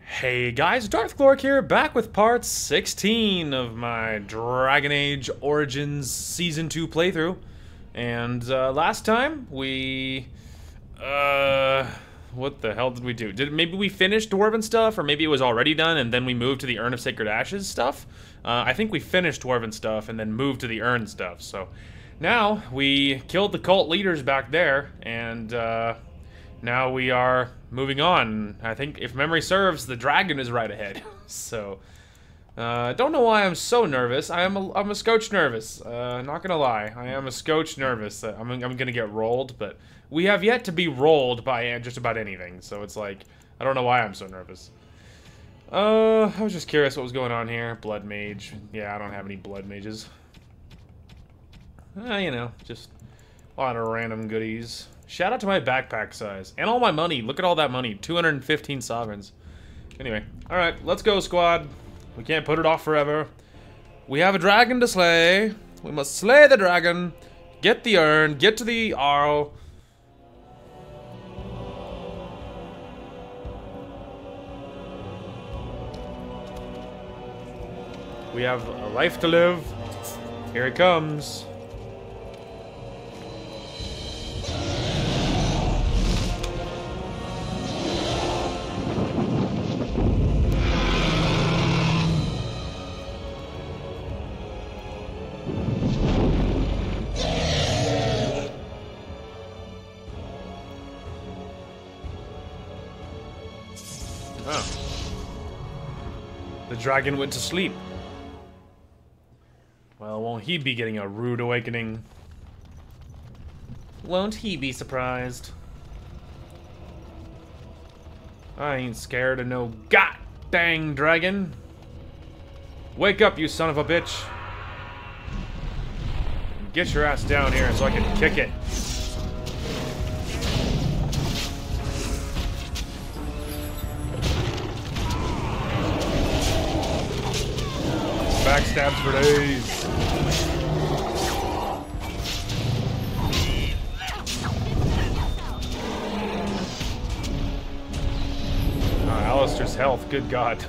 Hey guys, Darth Glork here, back with part 16 of my Dragon Age Origins Season 2 playthrough. And last time we... what the hell did we do? Maybe we finished Dwarven stuff, or maybe it was already done and then we moved to the Urn of Sacred Ashes stuff? I think we finished Dwarven stuff and then moved to the Urn stuff, so... Now, we killed the cult leaders back there, and now we are moving on. I think, if memory serves, the dragon is right ahead. So, don't know why I'm so nervous. I'm a scotch nervous. Not gonna lie, I am a scotch nervous. I'm gonna get rolled, but we have yet to be rolled by just about anything. So it's like, I don't know why I'm so nervous. I was just curious what was going on here. Blood mage. Yeah, I don't have any blood mages. You know, just a lot of random goodies. Shout out to my backpack size. And all my money. Look at all that money. 215 sovereigns. Anyway. Alright, let's go, squad. We can't put it off forever. We have a dragon to slay. We must slay the dragon. Get the urn. Get to the Arl. We have a life to live. Here it comes. The dragon went to sleep. Well, won't he be getting a rude awakening? Won't he be surprised? I ain't scared of no god dang dragon. Wake up, you son of a bitch. Get your ass down here so I can kick it. Backstabs for days. Alistair's health, good god.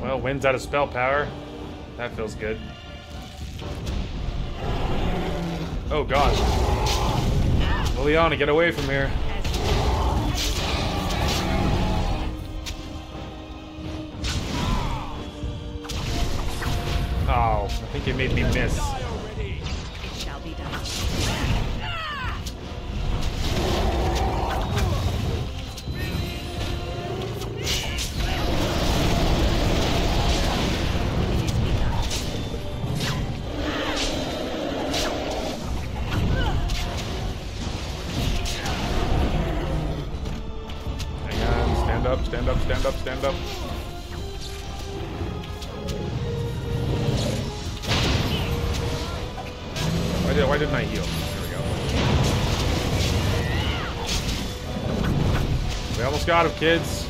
Well, wind's out of spell power. That feels good. Oh god. Liliana, get away from here. Oh, I think it made me miss. It shall be done. Stand up, stand up, stand up. Why didn't I heal? There we go. We almost got him, kids.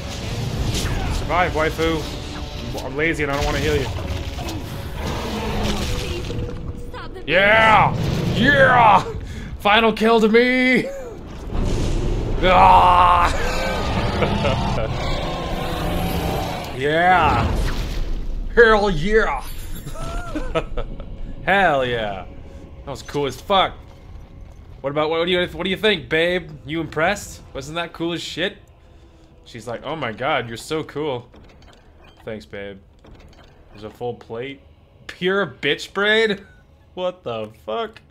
Survive, waifu. I'm lazy and I don't want to heal you. Yeah! Yeah! Final kill to me! Ah! Yeah! Hell yeah! Hell yeah! That was cool as fuck. What do you think, babe? You impressed? Wasn't that cool as shit? She's like, oh my god, you're so cool. Thanks, babe. There's a full plate. Pure bitch braid? What the fuck?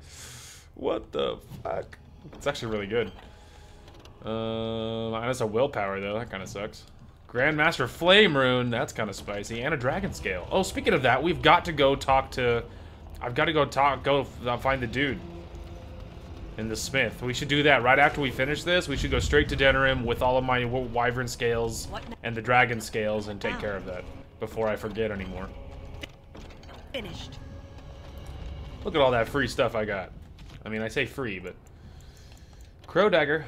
What the fuck? It's actually really good. Minus a willpower though, that kind of sucks. Grandmaster Flame Rune, that's kind of spicy, and a dragon scale. Oh, speaking of that, we've got to go talk to... I've got to go find the dude in the smith. We should do that right after we finish this. We should go straight to Denerim with all of my wyvern scales and the dragon scales and take care of that before I forget anymore. Finished. Look at all that free stuff I got. I mean, I say free, but... Crow Dagger.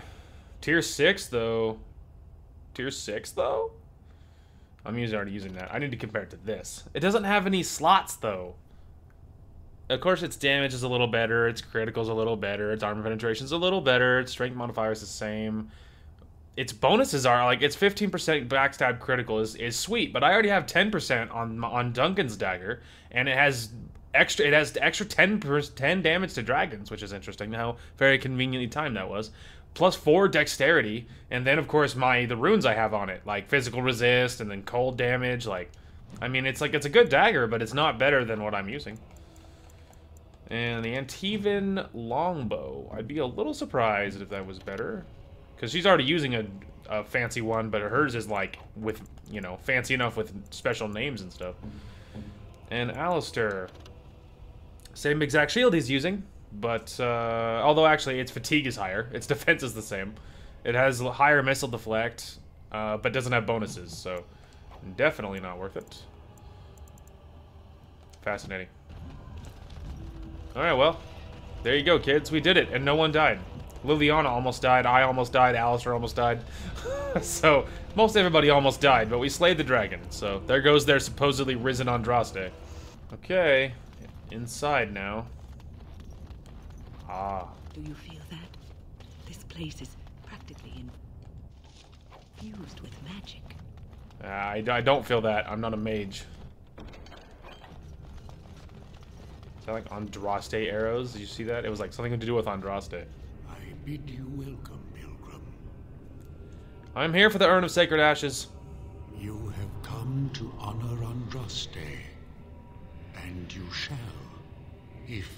Tier 6, though. Tier 6, though? I'm already using that. I need to compare it to this. It doesn't have any slots, though. Of course, its damage is a little better, its critical's a little better, its armor penetration's a little better, its strength modifier is the same. Its bonuses are, like, its 15% backstab critical is sweet, but I already have 10% on Duncan's dagger, and it has extra 10 damage to dragons, which is interesting, how very conveniently timed that was. Plus 4 dexterity, and then, of course, the runes I have on it, like physical resist, and then cold damage, like, I mean, it's a good dagger, but it's not better than what I'm using. And the Antivan longbow, I'd be a little surprised if that was better. Because she's already using a fancy one, but hers is like with, you know, fancy enough with special names and stuff. And Alistair, same exact shield he's using, but although actually its fatigue is higher, its defense is the same. It has higher missile deflect, but doesn't have bonuses, so definitely not worth it. Fascinating. Alright, well, there you go, kids. We did it, and no one died. Liliana almost died, I almost died, Alistair almost died. So, most everybody almost died, but we slayed the dragon. So, there goes their supposedly risen Andraste. Okay, inside now. Ah. Do you feel that? This place is practically infused with magic. I don't feel that. I'm not a mage. Is that like Andraste arrows? Did you see that? It was like something to do with Andraste. I bid you welcome, Pilgrim. I'm here for the Urn of Sacred Ashes. You have come to honor Andraste, and you shall, if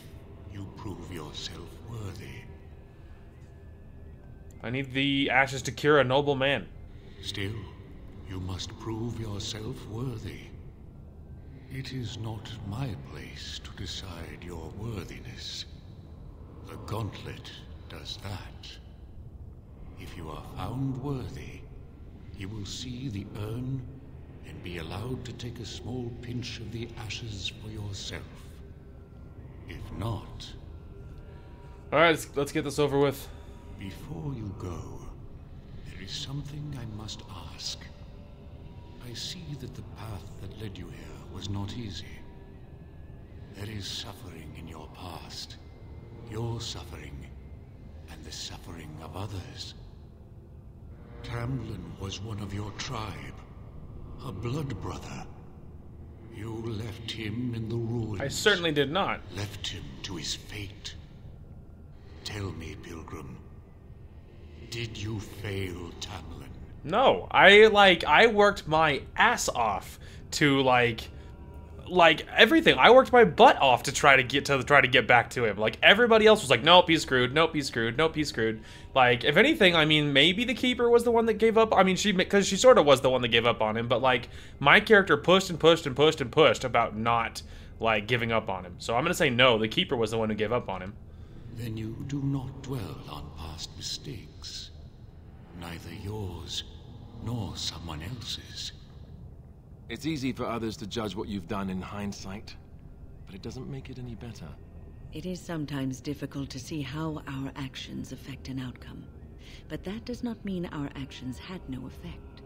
you prove yourself worthy. I need the ashes to cure a noble man. Still, you must prove yourself worthy. It is not my place to decide your worthiness. The gauntlet does that. If you are found worthy, you will see the urn and be allowed to take a small pinch of the ashes for yourself. If not... Alright, let's get this over with. Before you go, there is something I must ask. I see that the path that led you here was not easy. There is suffering in your past. Your suffering, and the suffering of others. Tamlin was one of your tribe, a blood brother. You left him in the ruins. I certainly did not. Left him to his fate. Tell me, Pilgrim, did you fail Tamlin? No, I worked my ass off to like everything. I worked my butt off to try to get back to him. Like everybody else was like, nope, he's screwed. Nope, he's screwed. Nope, he's screwed. Like if anything, I mean, maybe the Keeper was the one that gave up. I mean, because she sort of was the one that gave up on him. But like my character pushed and pushed and pushed and pushed about not like giving up on him. So I'm gonna say no. The Keeper was the one who gave up on him. Then you do not dwell on past mistakes. Neither yours nor someone else's. It's easy for others to judge what you've done in hindsight, but it doesn't make it any better. It is sometimes difficult to see how our actions affect an outcome. But that does not mean our actions had no effect.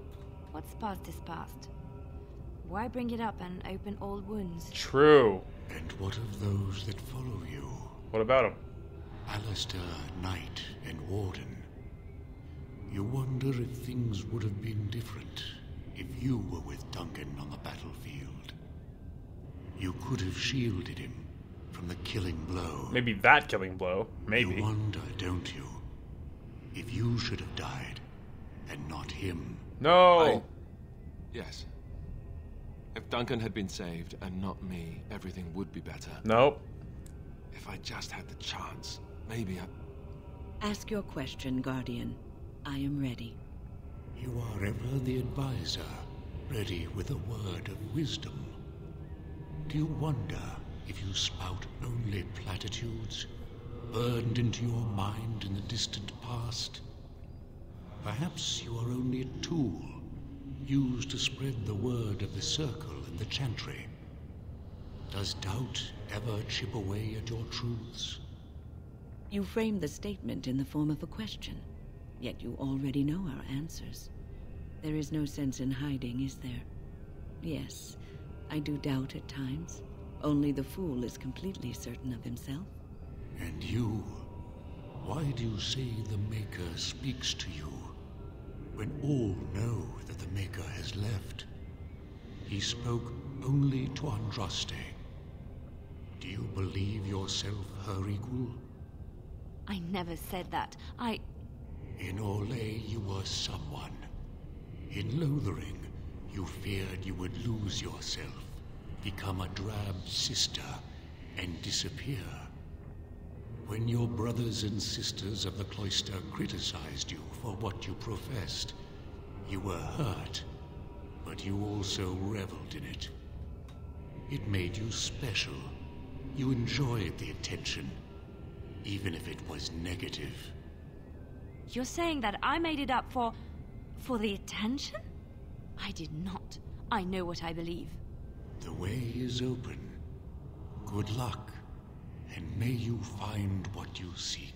What's past is past. Why bring it up and open old wounds? True. And what of those that follow you? What about him? Alistair, Knight, and Warden. You wonder if things would have been different if you were with Duncan on the battlefield. You could have shielded him from the killing blow. Maybe that killing blow. Maybe. You wonder, don't you, if you should have died and not him. No. Yes. If Duncan had been saved and not me, everything would be better. Nope. If I just had the chance, maybe I... Ask your question, Guardian. I am ready. You are ever the advisor, ready with a word of wisdom. Do you wonder if you spout only platitudes, burned into your mind in the distant past? Perhaps you are only a tool, used to spread the word of the Circle and the Chantry. Does doubt ever chip away at your truths? You framed the statement in the form of a question, yet you already know our answers. There is no sense in hiding, is there? Yes, I do doubt at times. Only the fool is completely certain of himself. And you? Why do you say the Maker speaks to you, when all know that the Maker has left? He spoke only to Andraste. Do you believe yourself her equal? I never said that. In Orlais, you were someone. In Lothering, you feared you would lose yourself, become a drab sister, and disappear. When your brothers and sisters of the cloister criticized you for what you professed, you were hurt, but you also reveled in it. It made you special. You enjoyed the attention, even if it was negative. You're saying that I made it up for the attention? I did not. I know what I believe. The way is open. Good luck, and may you find what you seek.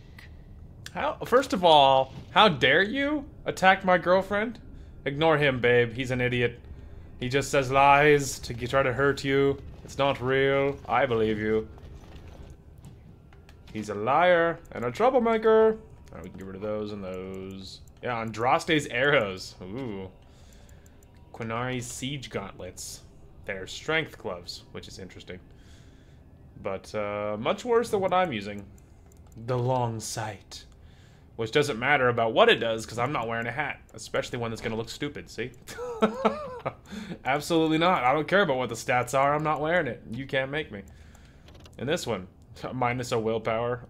First of all, how dare you attack my girlfriend? Ignore him, babe. He's an idiot. He just says lies to try to hurt you. It's not real. I believe you. He's a liar and a troublemaker. Alright, we can get rid of those and those. Yeah, Andraste's arrows. Ooh. Quinari's siege gauntlets. They're strength gloves, which is interesting. But, much worse than what I'm using. The long sight. Which doesn't matter about what it does, because I'm not wearing a hat. Especially one that's going to look stupid, see? Absolutely not. I don't care about what the stats are. I'm not wearing it. You can't make me. And this one. Minus a willpower.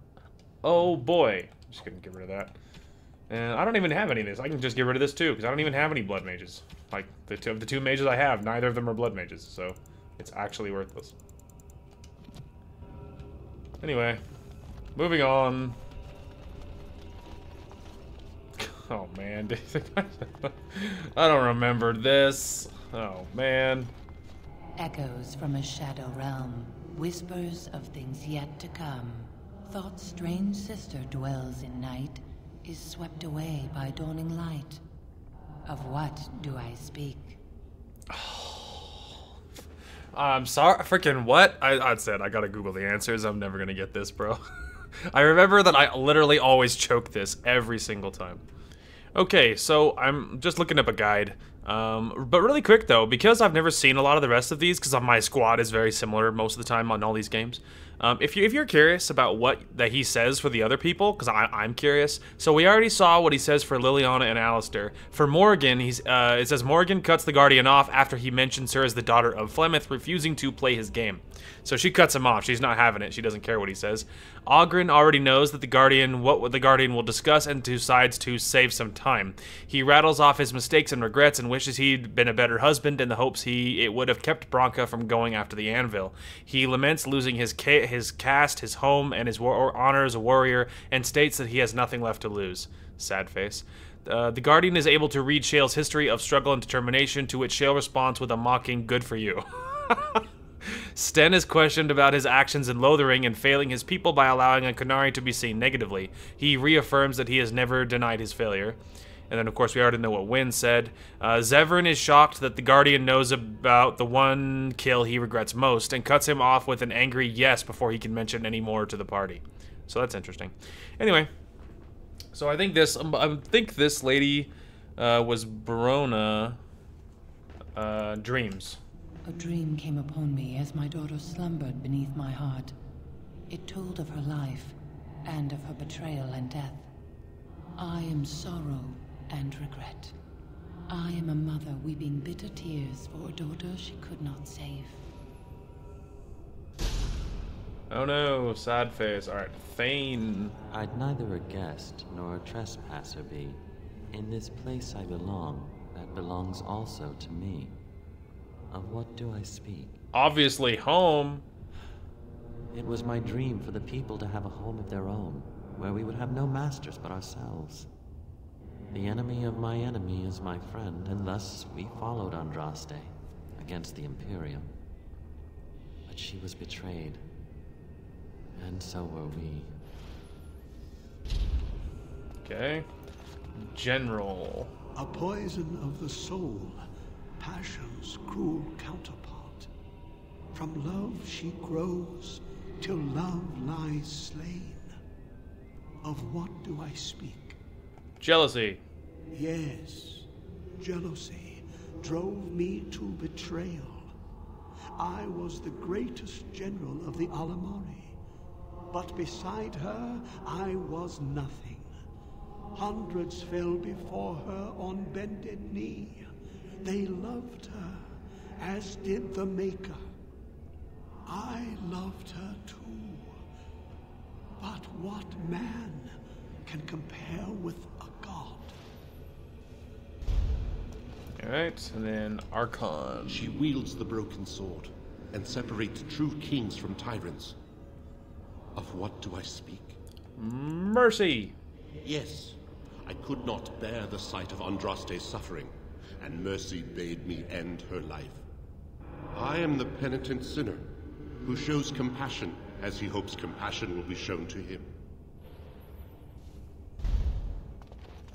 Oh, boy. Just gonna get rid of that. And I don't even have any of this. I can just get rid of this, too, because I don't even have any blood mages. Like, the two mages I have, neither of them are blood mages, so it's actually worthless. Anyway. Moving on. Oh, man. I don't remember this. Oh, man. Echoes from a shadow realm. Whispers of things yet to come. Thought's strange sister dwells in night, is swept away by dawning light. Of what do I speak? I'm sorry. Freaking what? I said I gotta Google the answers. I'm never gonna get this, bro. I remember that I literally always choke this every single time. Okay, so I'm just looking up a guide. But really quick though, because I've never seen a lot of the rest of these, because my squad is very similar most of the time on all these games. If you're curious about what that he says for the other people, because I'm curious. So we already saw what he says for Liliana and Alistair. For Morgan, it says Morgan cuts the Guardian off after he mentions her as the daughter of Flemeth, refusing to play his game. So she cuts him off. She's not having it. She doesn't care what he says. Ogren already knows that what the Guardian will discuss and decides to save some time. He rattles off his mistakes and regrets and wishes he'd been a better husband in the hopes it would have kept Branka from going after the anvil. He laments losing his caste, his home, and his honor as a warrior, and states that he has nothing left to lose. Sad face. The Guardian is able to read Shale's history of struggle and determination, to which Shale responds with a mocking, "Good for you." Sten is questioned about his actions in Lothering and failing his people by allowing a Qunari to be seen negatively. He reaffirms that he has never denied his failure. And then, of course, we already know what Wynn said. Zevran is shocked that the Guardian knows about the one kill he regrets most and cuts him off with an angry yes before he can mention any more to the party. So that's interesting. Anyway, so I think this lady was Barona Dreams. A dream came upon me as my daughter slumbered beneath my heart. It told of her life, and of her betrayal and death. I am sorrow and regret. I am a mother weeping bitter tears for a daughter she could not save. Oh no, sad face. Alright, Thane. I'd neither a guest nor a trespasser be. In this place I belong, that belongs also to me. Of what do I speak? Obviously home. It was my dream for the people to have a home of their own, where we would have no masters but ourselves. The enemy of my enemy is my friend, and thus we followed Andraste against the Imperium. But she was betrayed, and so were we. Okay. General. A poison of the soul, passion's cruel counterpart. From love she grows, till love lies slain. Of what do I speak? Jealousy. Yes, jealousy drove me to betrayal. I was the greatest general of the Alamori, but beside her I was nothing. Hundreds fell before her on bended knee. They loved her, as did the Maker. I loved her too. But what man can compare with a god? Alright, and then Archon. She wields the broken sword and separates true kings from tyrants. Of what do I speak? Mercy. Yes, I could not bear the sight of Andraste's suffering, and Mercy bade me end her life. I am the penitent sinner who shows compassion as he hopes compassion will be shown to him.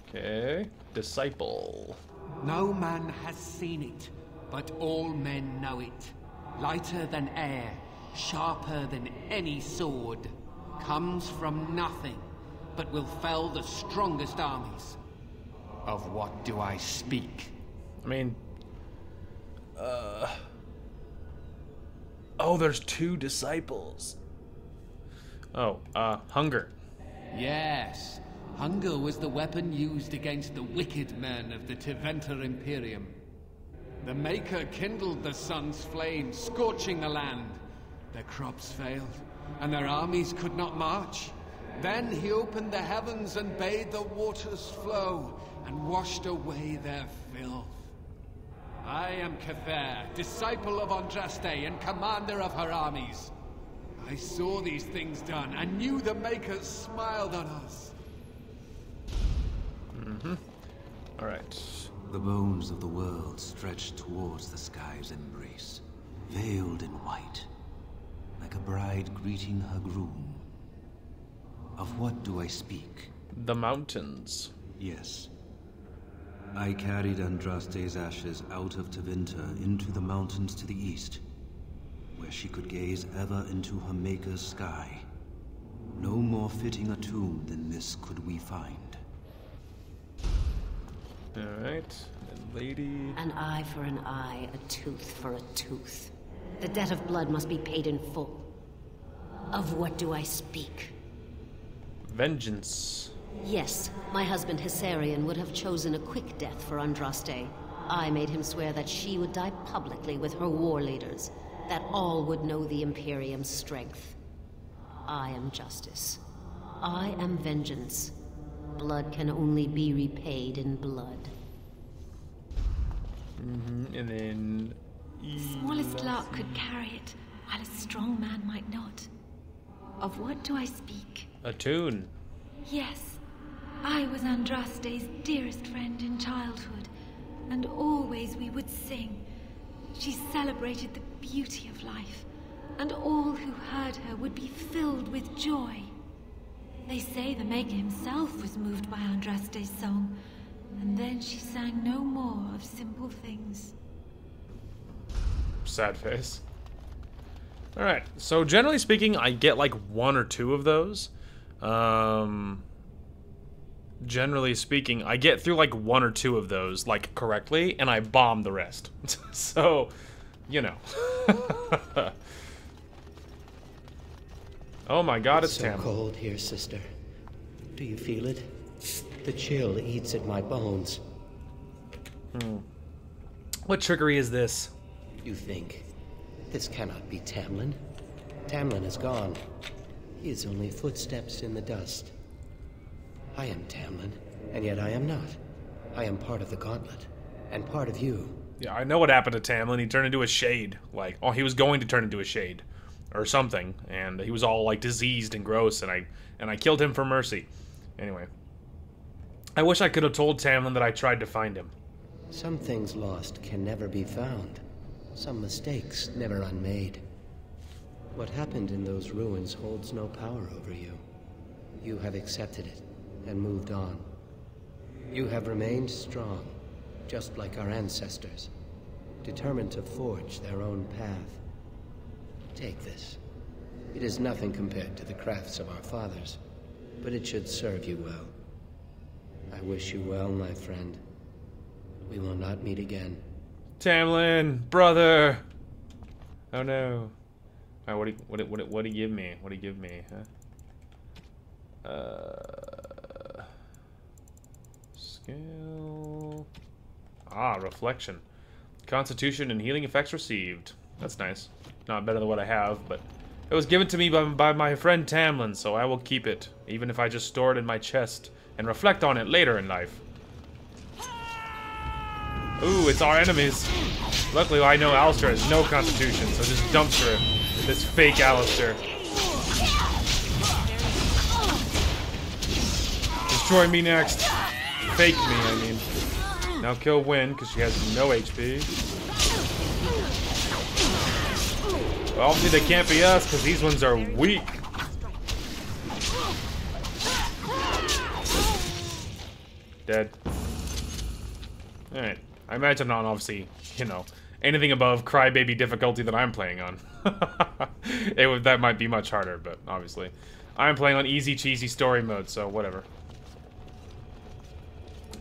Okay. Disciple. No man has seen it, but all men know it. Lighter than air, sharper than any sword, comes from nothing, but will fell the strongest armies. Of what do I speak? I mean... Oh, there's 2 disciples. Oh, hunger. Yes, hunger was the weapon used against the wicked men of the Tiventa Imperium. The Maker kindled the sun's flame, scorching the land. Their crops failed, and their armies could not march. Then he opened the heavens and bade the waters flow, and washed away their filth. I am Cather, disciple of Andraste and commander of her armies. I saw these things done and knew the Makers smiled on us. Alright. The bones of the world stretched towards the sky's embrace, veiled in white, like a bride greeting her groom. Of what do I speak? The mountains. Yes. I carried Andraste's ashes out of Tevinter into the mountains to the east, where she could gaze ever into her Maker's sky. No more fitting a tomb than this could we find. Alright. And lady... An eye for an eye, a tooth for a tooth. The debt of blood must be paid in full. Of what do I speak? Vengeance. Yes, my husband Hessarian would have chosen a quick death for Andraste. I made him swear that she would die publicly with her war leaders, that all would know the Imperium's strength. I am justice. I am vengeance. Blood can only be repaid in blood. And then... The smallest lark could carry it, while a strong man might not. Of what do I speak? A tune. Yes, I was Andraste's dearest friend in childhood, and always we would sing. She celebrated the beauty of life, and all who heard her would be filled with joy. They say the Maker himself was moved by Andraste's song, and then she sang no more of simple things. Sad face. Alright, so generally speaking, I get like 1 or 2 of those. Generally speaking, I get through like 1 or 2 of those, like, correctly, and I bomb the rest. So, you know. Oh my god, it's so Tam. cold here, sister. Do you feel it? The chill eats at my bones. What trickery is this? You think this cannot be Tamlin? Tamlin is gone. He is only footsteps in the dust. I am Tamlin, and yet I am not. I am part of the Gauntlet, and part of you. Yeah, I know what happened to Tamlin. He turned into a shade. Like, oh, he was going to turn into a shade. Or something. And he was all, like, diseased and gross, and I killed him for mercy. Anyway. I wish I could have told Tamlin that I tried to find him. Some things lost can never be found. Some mistakes never unmade. What happened in those ruins holds no power over you. You have accepted it and moved on. You have remained strong, just like our ancestors. determined to forge their own path. Take this. It is nothing compared to the crafts of our fathers, but it should serve you well. I wish you well, my friend. We will not meet again. Tamlin, brother. Oh no. All right, what do you give me? What do you give me? Huh? Skill. Ah, reflection. Constitution and healing effects received. That's nice. Not better than what I have, but it was given to me by my friend Tamlin, so I will keep it, even if I just store it in my chest and reflect on it later in life. Ooh, it's our enemies. Luckily, I know Alistair has no constitution, so just dumpster this fake Alistair. Destroy me next. Fake me, I mean. Now kill Wynn, because she has no HP. Well, obviously they can't be us, because these ones are weak. Dead. Alright. I imagine on, obviously, you know, anything above crybaby difficulty that I'm playing on. That might be much harder, but obviously. I'm playing on easy, cheesy story mode, so whatever.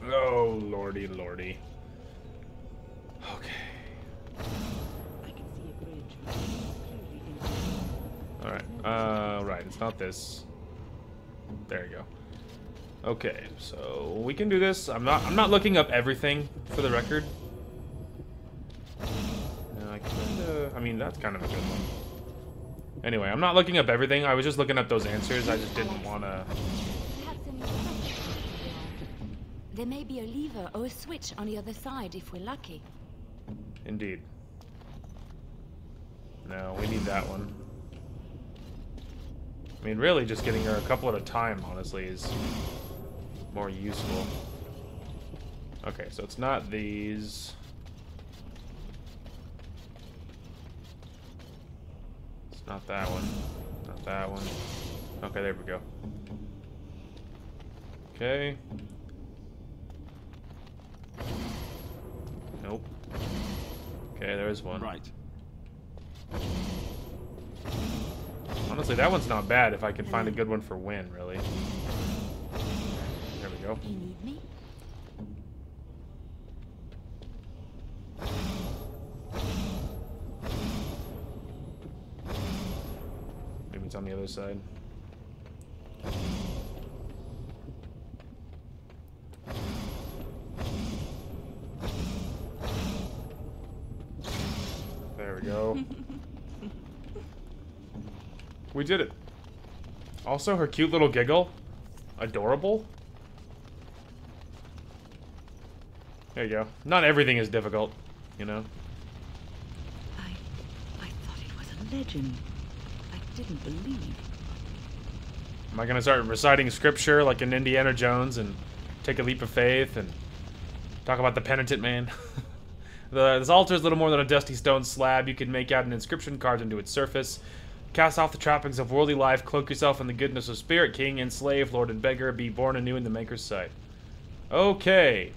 Oh, lordy, lordy. Okay. Alright, right, it's not this. There you go. Okay, so we can do this. I'm not looking up everything for the record. I mean, that's kind of a good one. Anyway, I'm not looking up everything. I was just looking up those answers. I just didn't want to... There may be a lever or a switch on the other side if we're lucky. Indeed. No, we need that one. I mean, really, just getting her a couple at a time, honestly, is more useful. Okay, so it's not these. It's not that one. Not that one. Okay, there we go. Okay. Nope. Okay, there's one. Right. Honestly, that one's not bad if I can find a good one for Wynn, really. There we go. You need me? Maybe it's on the other side. There we go. We did it. Also, her cute little giggle. Adorable. There you go. Not everything is difficult, you know? I thought it was a legend. I didn't believe. Am I gonna start reciting scripture like in Indiana Jones and take a leap of faith and talk about the penitent man? This altar is little more than a dusty stone slab. You can make out an inscription carved into its surface. Cast off the trappings of worldly life, cloak yourself in the goodness of spirit, king and slave, lord and beggar, be born anew in the Maker's sight. Okay.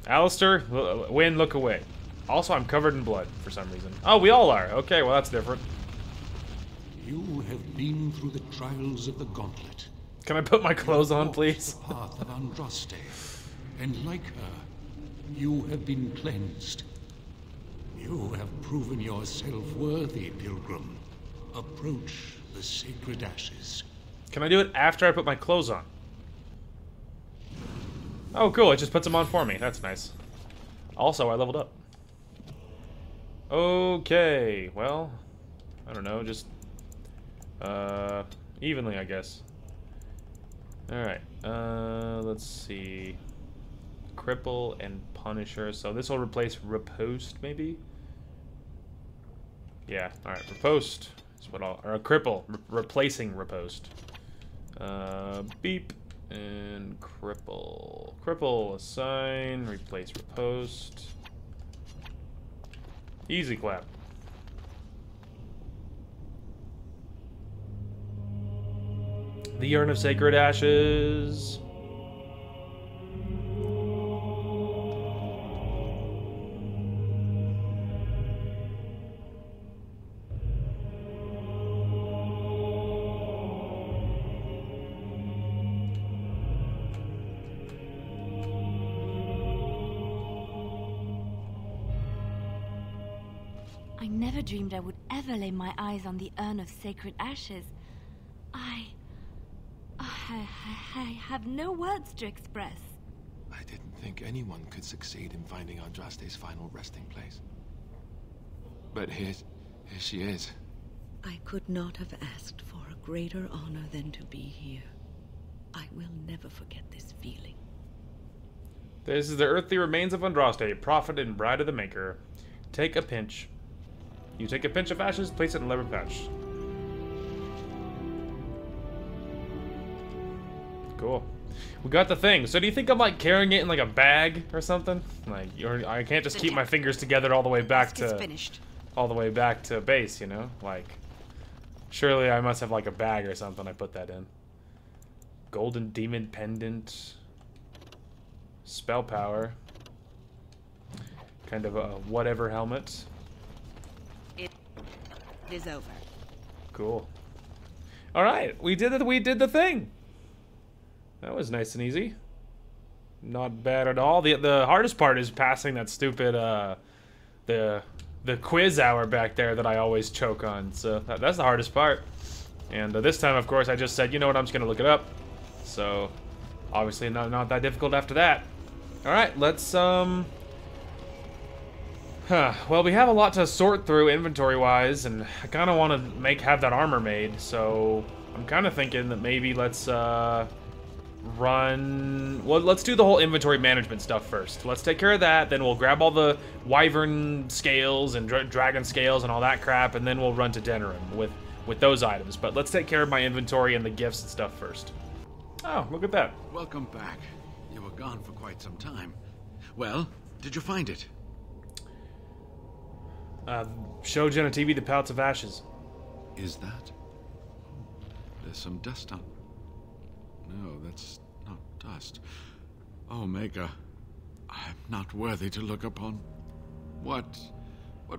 Alistair, Wynn, look away. Also, I'm covered in blood for some reason. Oh, we all are. Okay, well, that's different. You have been through the trials of the gauntlet. Can I put my clothes on, please? The path of Andraste, and like her, you have been cleansed. You have proven yourself worthy, pilgrim. Approach the sacred ashes. Can I do it after I put my clothes on? Oh, cool. It just puts them on for me. That's nice. Also, I leveled up. Okay. Well, I don't know. Just evenly, I guess. Alright. Let's see. Cripple and Punisher. So this will replace Riposte, maybe? Yeah. Alright. Riposte. What I'll, or a cripple, replacing Riposte. Beep and cripple. Cripple, assign, replace Riposte. Easy clap. The Urn of Sacred Ashes. never dreamed I would ever lay my eyes on the Urn of Sacred Ashes. I have no words to express. I didn't think anyone could succeed in finding Andraste's final resting place. But here she is. I could not have asked for a greater honor than to be here. I will never forget this feeling. This is the earthly remains of Andraste, prophet and bride of the Maker. Take a pinch. You take a pinch of ashes, place it in a leather pouch. Cool. We got the thing. So do you think I'm like carrying it in like a bag or something? Like, I can't just keep my fingers together all the way back to base, you know? Like, surely I must have like a bag or something I put that in. Golden demon pendant. Spell power. Kind of a whatever helmet. It is over. Cool. All right, we did it. We did the thing. That was nice and easy. Not bad at all. The hardest part is passing that stupid the quiz hour back there that I always choke on. So that's the hardest part. And this time, of course, I just said, you know what, I'm just gonna look it up. So obviously not that difficult after that. All right, let's well, we have a lot to sort through inventory-wise, and I kind of want to have that armor made. So I'm kind of thinking that maybe let's let's do the whole inventory management stuff first. Let's take care of that, then we'll grab all the wyvern scales and dragon scales and all that crap, and then we'll run to Denerim with those items. But let's take care of my inventory and the gifts and stuff first. Oh, look at that. Welcome back. You were gone for quite some time. Well, did you find it? Showed you on TV the Pallets of Ashes. Is that? There's some dust on... No, that's not dust. Oh, Maker, I'm not worthy to look upon. What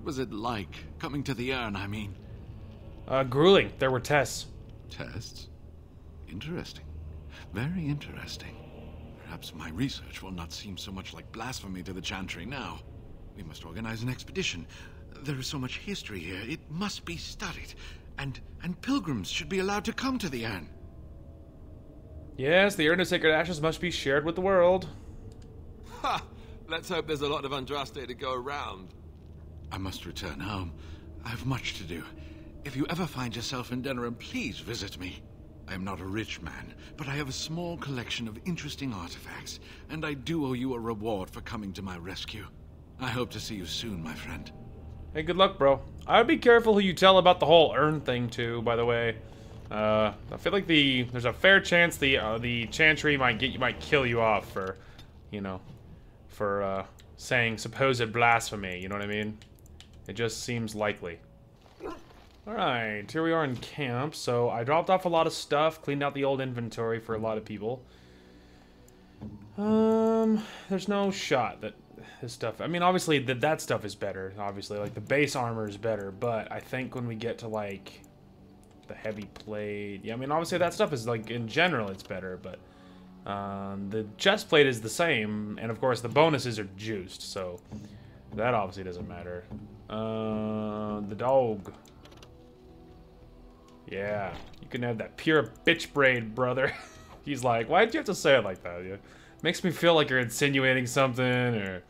was it like, coming to the urn, I mean? Grueling. There were tests. Tests? Interesting. Very interesting. Perhaps my research will not seem so much like blasphemy to the Chantry now. We must organize an expedition. There is so much history here, it must be studied. And pilgrims should be allowed to come to the urn. Yes, the Urn of Sacred Ashes must be shared with the world. Ha! Let's hope there's a lot of Andraste to go around. I must return home. I have much to do. If you ever find yourself in Denerim, please visit me. I am not a rich man, but I have a small collection of interesting artifacts, and I do owe you a reward for coming to my rescue. I hope to see you soon, my friend. Hey, good luck, bro. I'd be careful who you tell about the whole urn thing, too, by the way. I feel like there's a fair chance the Chantry might kill you off for, you know, for saying supposed blasphemy, you know what I mean? It just seems likely. Alright, here we are in camp. So I dropped off a lot of stuff, cleaned out the old inventory for a lot of people. There's no shot that this stuff... I mean, obviously, that stuff is better, obviously. Like, the base armor is better, but I think when we get to, like, the heavy plate... Yeah, I mean, obviously, that stuff is, like, in general, it's better, but... the chest plate is the same, and, of course, the bonuses are juiced, so... That obviously doesn't matter. The dog... Yeah, you can have that pure bitch braid, brother. He's like, why'd you have to say it like that? Yeah. Makes me feel like you're insinuating something, or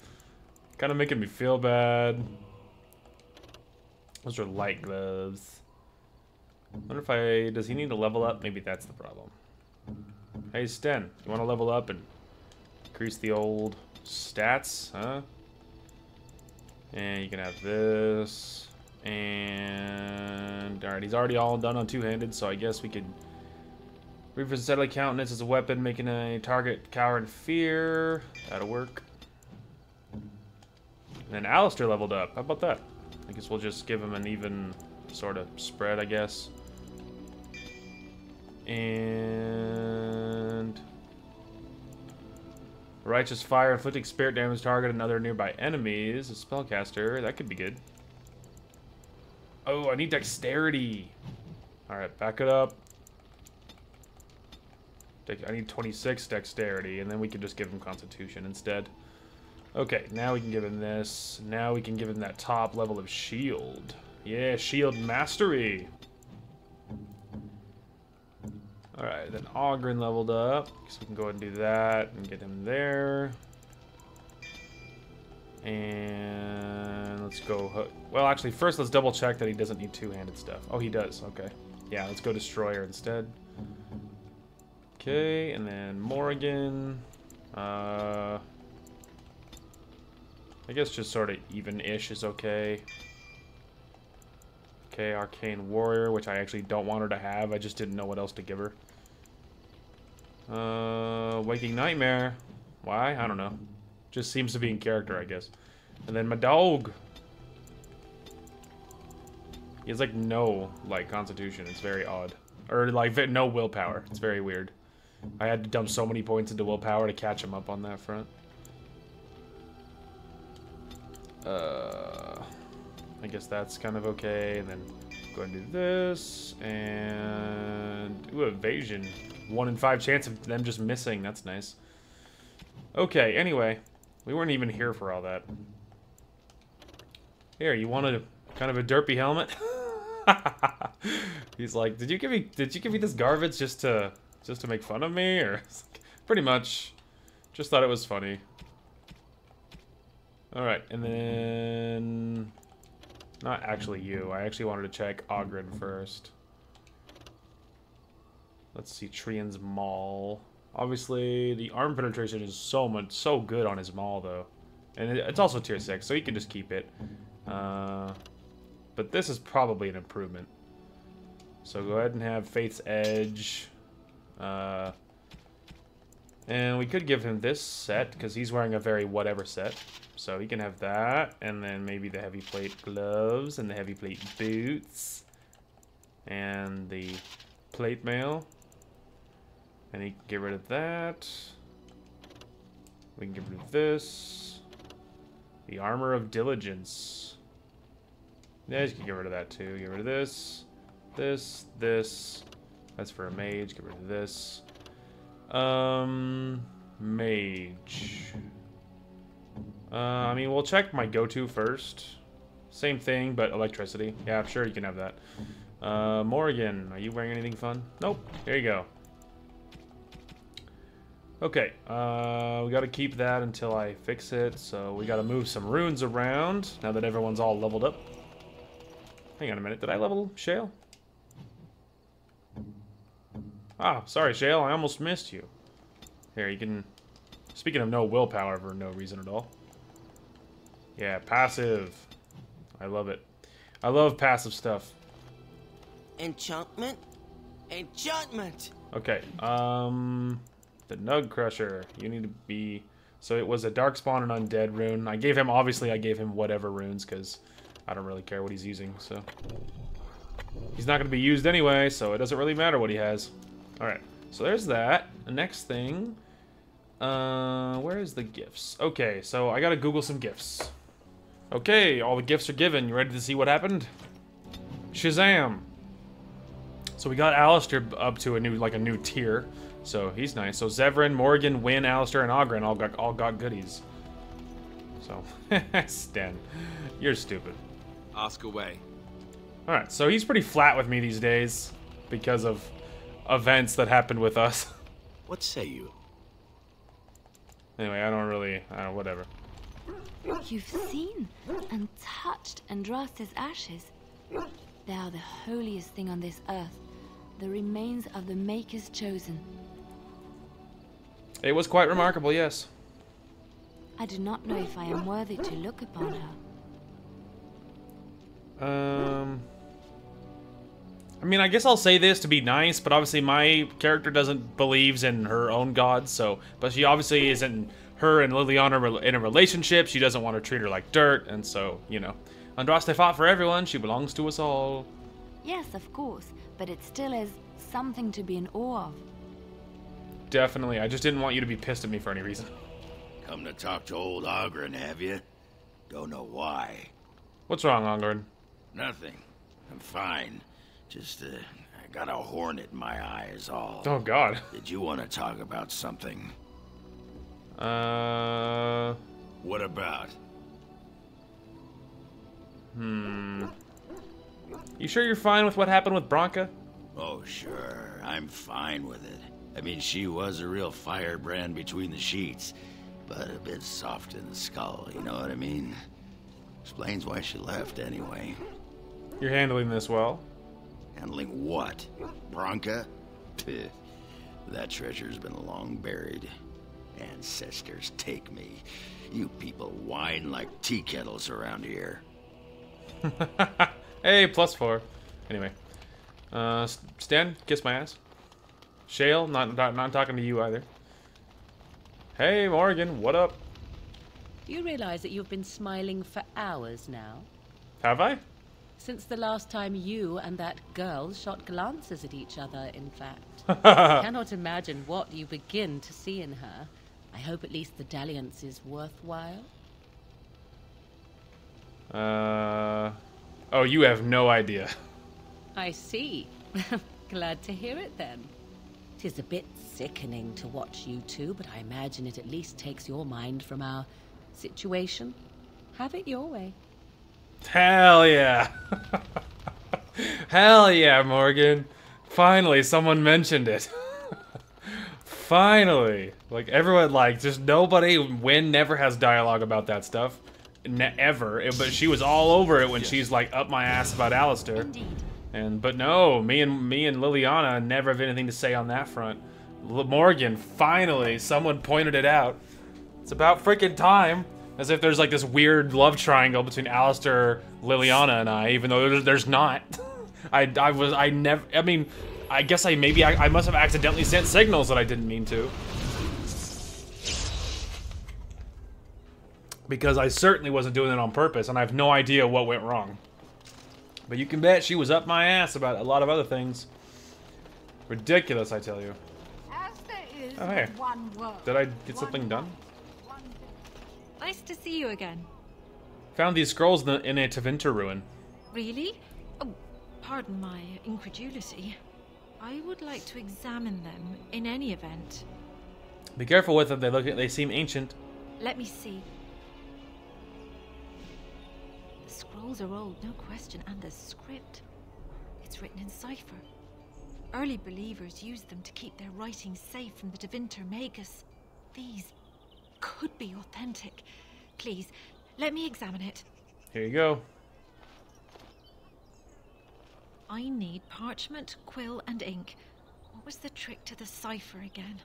kind of making me feel bad. Those are light gloves. I wonder if does he need to level up? Maybe that's the problem. Hey, Sten, you want to level up and increase the old stats, huh? And you can have this. And alright, he's already all done on two-handed, so I guess we could revisit deadly countenance as a weapon, making a target cower in fear. That'll work. And then Alistair leveled up. How about that? I guess we'll just give him an even sort of spread, I guess. And righteous fire, inflicting spirit damage target and other nearby enemies. A spellcaster, that could be good. Oh, I need dexterity. Alright, back it up. I need 26 dexterity, and then we can just give him constitution instead. Okay, now we can give him this. Now we can give him that top level of shield. Yeah, shield mastery. Alright, then Ogren leveled up. So we can go ahead and do that and get him there. And let's go... Well, actually, first let's double check that he doesn't need two-handed stuff. Oh, he does. Okay. Yeah, let's go Destroyer instead. Okay, and then Morrigan. I guess just sort of even-ish is okay. Okay, Arcane Warrior, which I actually don't want her to have. I just didn't know what else to give her. Waking Nightmare. Why? I don't know. Just seems to be in character, I guess. And then my dog. He has, like, no, like, constitution. It's very odd. Or, like, no willpower. It's very weird. I had to dump so many points into willpower to catch him up on that front. I guess that's kind of okay. And then go ahead and do this. And... Ooh, evasion. 1 in 5 chance of them just missing. That's nice. Okay, anyway. We weren't even here for all that. Here, you wanted a kind of a derpy helmet? He's like, did you give me this garbage just to make fun of me? Or pretty much. Just thought it was funny. Alright, and then... Not actually you. I actually wanted to check Ogren first. Let's see, Trian's Maul. Obviously, the arm penetration is so good on his Maul, though. And it's also tier 6, so you can just keep it. But this is probably an improvement. So go ahead and have Faith's Edge. And we could give him this set, because he's wearing a very whatever set. So he can have that, and then maybe the heavy plate gloves, and the heavy plate boots. And the plate mail. And he can get rid of that. We can get rid of this. The armor of diligence. Yeah, you can get rid of that too. Get rid of this. This. That's for a mage. Get rid of this. Mage. I mean, we'll check my go-to first. Same thing, but electricity. Yeah, sure, you can have that. Morrigan, are you wearing anything fun? Nope. Here you go. Okay, we gotta keep that until I fix it, so we gotta move some runes around now that everyone's all leveled up. Hang on a minute, did I level Shale? Ah, sorry Shale, I almost missed you. Here, you can... Speaking of no willpower for no reason at all. Yeah, passive. I love it. I love passive stuff. Enchantment? Enchantment! Okay, the Nug Crusher. You need to be... So it was a Darkspawn and Undead rune. I gave him whatever runes, because I don't really care what he's using, so... He's not going to be used anyway, so it doesn't really matter what he has. Alright, so there's that. The next thing... where is the gifts? Okay, so I gotta Google some gifts. Okay, all the gifts are given. You ready to see what happened? Shazam! So we got Alistair up to a new tier. So he's nice. So Zevran, Morrigan, Wynn, Alistair, and Ogren all got goodies. So Sten, you're stupid. Ask away. Alright, so he's pretty flat with me these days because of events that happened with us. What say you? Anyway, whatever. You've seen and touched Andraste's ashes. They are the holiest thing on this earth. The remains of the Maker's chosen. It was quite remarkable, yes. I do not know if I am worthy to look upon her. I mean, I guess I'll say this to be nice, but obviously my character believes in her own gods, so... But she obviously isn't... Her and Liliana in a relationship, she doesn't want to treat her like dirt, and so, you know. Andraste fought for everyone, she belongs to us all. Yes, of course, but it still is something to be in awe of. Definitely, I just didn't want you to be pissed at me for any reason. Come to talk to old Ogren, have you? Don't know why. What's wrong, Ogren? Nothing. I'm fine. Just, I got a hornet in my eye is all. Oh, God. Did you want to talk about something? What about? You sure you're fine with what happened with Bronca? Oh, sure. I'm fine with it. I mean, she was a real firebrand between the sheets, but a bit soft in the skull, you know what I mean? Explains why she left, anyway. You're handling this well. Handling what? Bronca? Pih. That treasure's been long buried. Ancestors take me. You people whine like tea kettles around here. Hey, +4. Anyway. Stan, kiss my ass. Shale, not talking to you either. Hey, Morgan, what up? Do you realize that you've been smiling for hours now? Have I? Since the last time you and that girl shot glances at each other, in fact. I cannot imagine what you begin to see in her. I hope at least the dalliance is worthwhile. Oh, you have no idea. I see. Glad to hear it then. 'Tis a bit sickening to watch you two, but I imagine it at least takes your mind from our situation. Have it your way. Hell yeah. Hell yeah, Morgan. Finally, someone mentioned it. Finally. Like, everyone, like, just nobody, Wynn never has dialogue about that stuff. Ever. But she was all over it when she's, like, up my ass about Alistair. But no, me and Liliana never have anything to say on that front. Morgan, finally, someone pointed it out. It's about freaking time. As if there's like this weird love triangle between Alistair, Liliana, and I, even though there's not. I guess I must have accidentally sent signals that I didn't mean to. Because I certainly wasn't doing it on purpose, and I have no idea what went wrong. But you can bet she was up my ass about a lot of other things. Ridiculous, I tell you. As there is Oh, hey. one word. Did I get something done? Nice to see you again. Found these scrolls in a Tevinter ruin. Really? Oh, pardon my incredulity. I would like to examine them in any event. Be careful with them, they seem ancient. Let me see. The scrolls are old, no question, and the script. It's written in cipher. Early believers used them to keep their writings safe from the Tevinter Magus. These could be authentic. Please, let me examine it. Here you go. I need parchment, quill, and ink. What was the trick to the cipher again?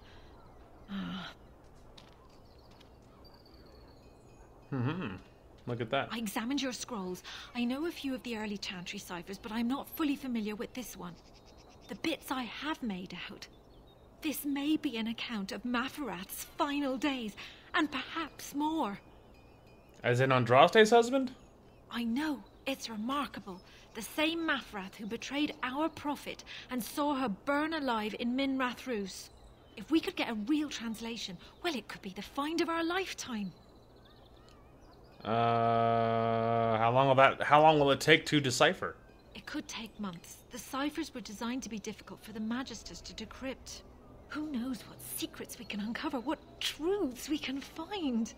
Look at that. I examined your scrolls. I know a few of the early Chantry ciphers, but I'm not fully familiar with this one. The bits I have made out. This may be an account of Maferath's final days, and perhaps more. As in Andraste's husband? I know. It's remarkable. The same Maferath who betrayed our prophet and saw her burn alive in Minrath Rus. If we could get a real translation, well, it could be the find of our lifetime. How long will it take to decipher? It could take months. The ciphers were designed to be difficult for the Magisters to decrypt. Who knows what secrets we can uncover, what truths we can find.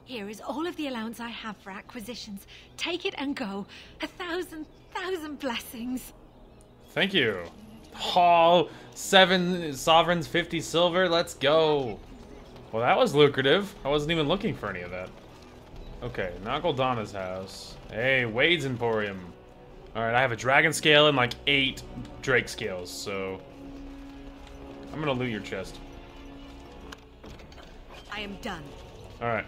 Here is all of the allowance I have for acquisitions. Take it and go. 1,000 blessings. Thank you. Oh, 7 sovereigns, 50 silver. Let's go. Well, that was lucrative. I wasn't even looking for any of that. Okay, Nagoldana's house. Hey, Wade's Emporium. Alright, I have a dragon scale and like 8 drake scales, so I'm gonna loot your chest. I am done. Alright.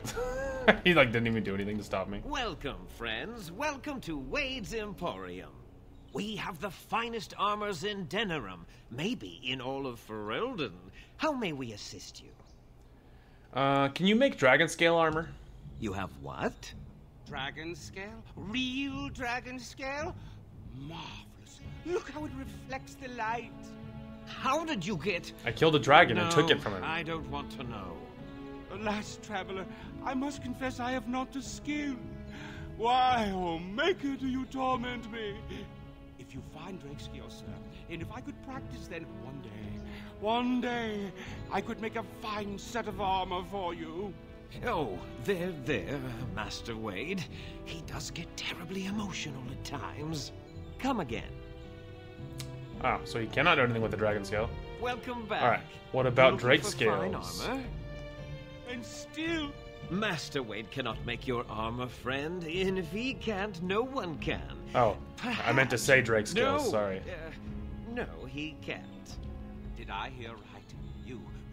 He like didn't even do anything to stop me. Welcome, friends. Welcome to Wade's Emporium. We have the finest armors in Denerim, maybe in all of Ferelden. How may we assist you? Can you make dragon scale armor? You have what? Dragon scale? Real dragon scale? Marvelous. Look how it reflects the light. How did you get... I killed a dragon and took it from him. I don't want to know. Alas, traveler, I must confess I have not the skill. Why, oh Maker, do you torment me? If you find Drakescale, sir, and if I could practice, then one day, I could make a fine set of armor for you. Oh, there, Master Wade. He does get terribly emotional at times. Come again. Ah, so he cannot do anything with the dragon scale. Welcome back. Alright, what about Looking Drake for scales? fine armor? And still... Master Wade cannot make your armor, friend. And if he can't, no one can. Oh, I meant to say Drake scales, No, sorry. No, he can't. Did I hear right?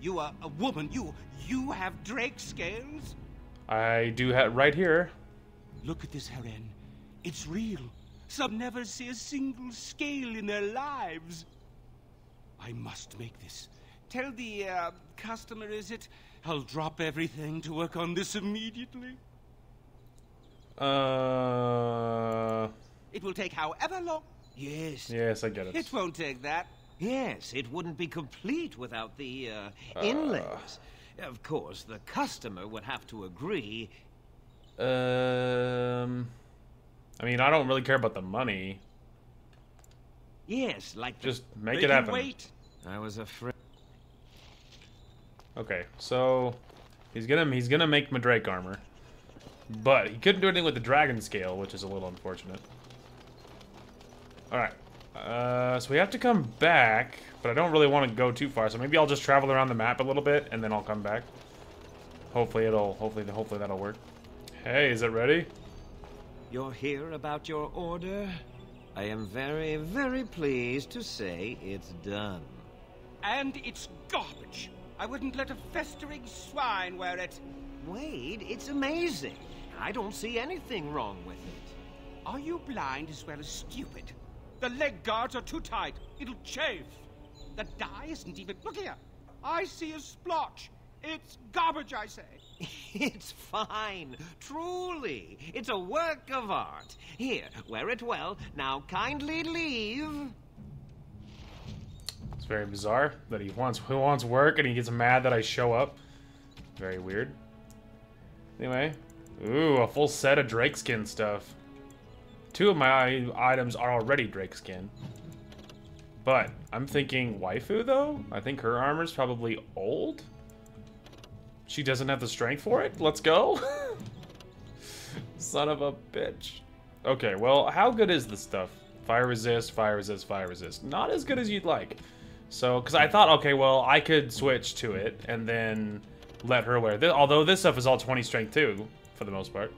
You are a woman. You have Drake scales? I do have right here. Look at this, Heren. It's real. Some never see a single scale in their lives. I must make this. Tell the, customer, is it? I'll drop everything to work on this immediately. It will take however long. Yes. Yes, I get it. It won't take that. Yes, it wouldn't be complete without the, inlays. Of course, the customer would have to agree. I mean, I don't really care about the money. Yes, like just make it happen. Wait. I was afraid. Okay, so he's gonna make Drake armor, but he couldn't do anything with the dragon scale, which is a little unfortunate. All right, so we have to come back, but I don't really want to go too far, so maybe I'll just travel around the map a little bit and then I'll come back. Hopefully that'll work. Hey, is it ready? You're here about your order? I am very, very pleased to say it's done. And it's garbage. I wouldn't let a festering swine wear it. Wade, it's amazing. I don't see anything wrong with it. Are you blind as well as stupid? The leg guards are too tight. It'll chafe. The dye isn't even... Look here. I see a splotch. It's garbage, I say. It's fine. Truly. It's a work of art. Here, wear it well. Now kindly leave. It's very bizarre that he wants work and he gets mad that I show up. Very weird. Anyway. Ooh, a full set of Drake skin stuff. 2 of my items are already Drake skin. But I'm thinking waifu though? I think her armor's probably old. She doesn't have the strength for it? Let's go. Son of a bitch. Okay, well, how good is this stuff? Fire resist, fire resist, fire resist. Not as good as you'd like. So, because I thought, okay, well, I could switch to it and then let her wear this. Although this stuff is all 20 strength too, for the most part.